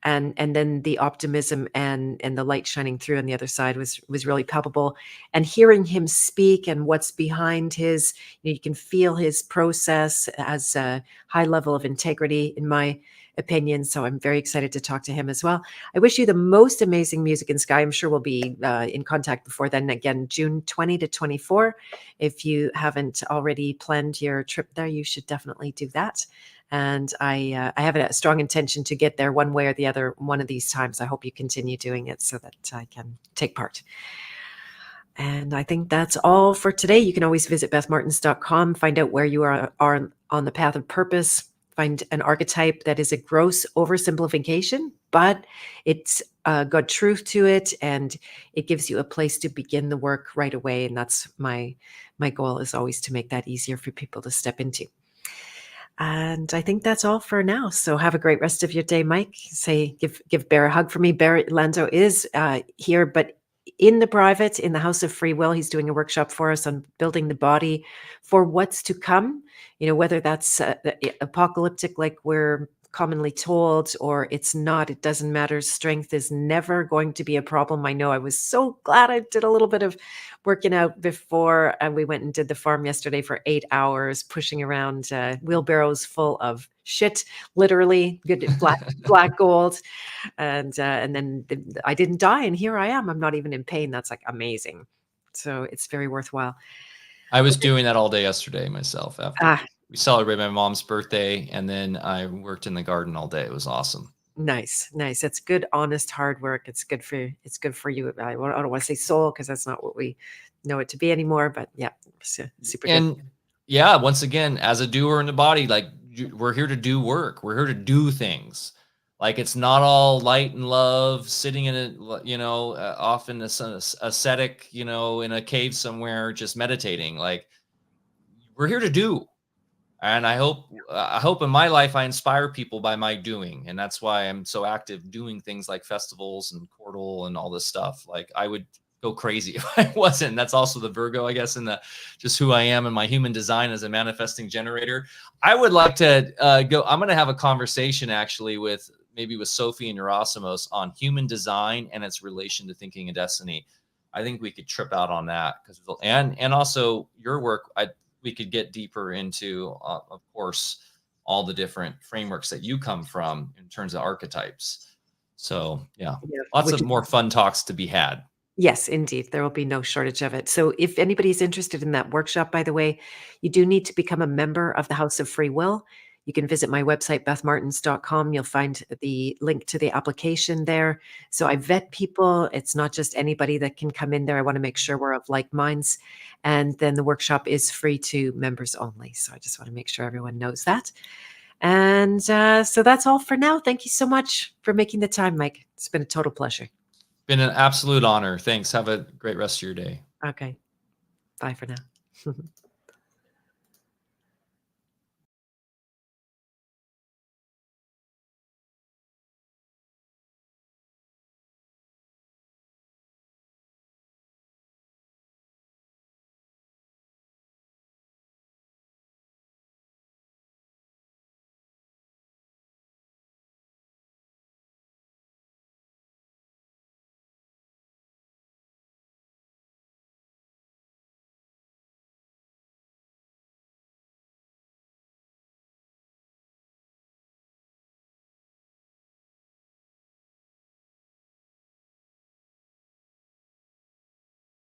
And then the optimism and the light shining through on the other side was really palpable. And hearing him speak and what's behind his, you can feel his process as a high level of integrity, in my opinion. So I'm very excited to talk to him as well. I wish you the most amazing music in Sky. I'm sure we'll be in contact before then. Again, June 20 to 24. If you haven't already planned your trip there, you should definitely do that. And I have a strong intention to get there one way or the other one of these times. I hope you continue doing it so that I can take part. And I think that's all for today. You can always visit bethmartins.com, find out where you are on the path of purpose, find an archetype that is a gross oversimplification, but it's got truth to it, and it gives you a place to begin the work right away. And that's my goal, is always to make that easier for people to step into. And I think that's all for now. So have a great rest of your day, Mike. Give Barre a hug for me. Barre Lando is here, but in the private, in the House of Free Will. He's doing a workshop for us on building the body for what's to come. Whether that's apocalyptic, like we're commonly told, or it's not, it doesn't matter. Strength is never going to be a problem. I know I was so glad I did a little bit of working out before, and we went and did the farm yesterday for 8 hours, pushing around wheelbarrows full of shit, literally good black gold. And then I didn't die, and here I am. I'm not even in pain. That's like amazing. So it's very worthwhile.
I was doing that all day yesterday myself. After we celebrated my mom's birthday, and then I worked in the garden all day. It was awesome.
Nice. It's good, honest, hard work. It's good for you. I don't want to say soul, because that's not what we know it to be anymore. But yeah, super
And
good.
yeah, once again, as a doer in the body, like, we're here to do work. We're here to do things. Like, it's not all light and love, sitting in a, often ascetic, in a cave somewhere, just meditating. Like, we're here to do. And I hope in my life I inspire people by my doing. And that's why I'm so active doing things like festivals and Portal and all this stuff. Like, I would go crazy if I wasn't. That's also the Virgo, I guess, and just who I am and my human design as a manifesting generator. I would like to go. I'm going to have a conversation actually with Sophie and Yerasimos on human design and its relation to thinking and destiny. I think we could trip out on that, and also your work. We could get deeper into, of course, all the different frameworks that you come from in terms of archetypes. So yeah, lots of more fun talks to be had.
Yes, indeed. There will be no shortage of it. So if anybody's interested in that workshop, by the way, you do need to become a member of the House of Free Will. You can visit my website, bethmartins.com. You'll find the link to the application there. So I vet people. It's not just anybody that can come in there. I want to make sure we're of like minds. And then the workshop is free to members only. So I just want to make sure everyone knows that. And so that's all for now. Thank you so much for making the time, Mike. It's been a total pleasure.
Been an absolute honor. Thanks. Have a great rest of your day.
Okay. Bye for now.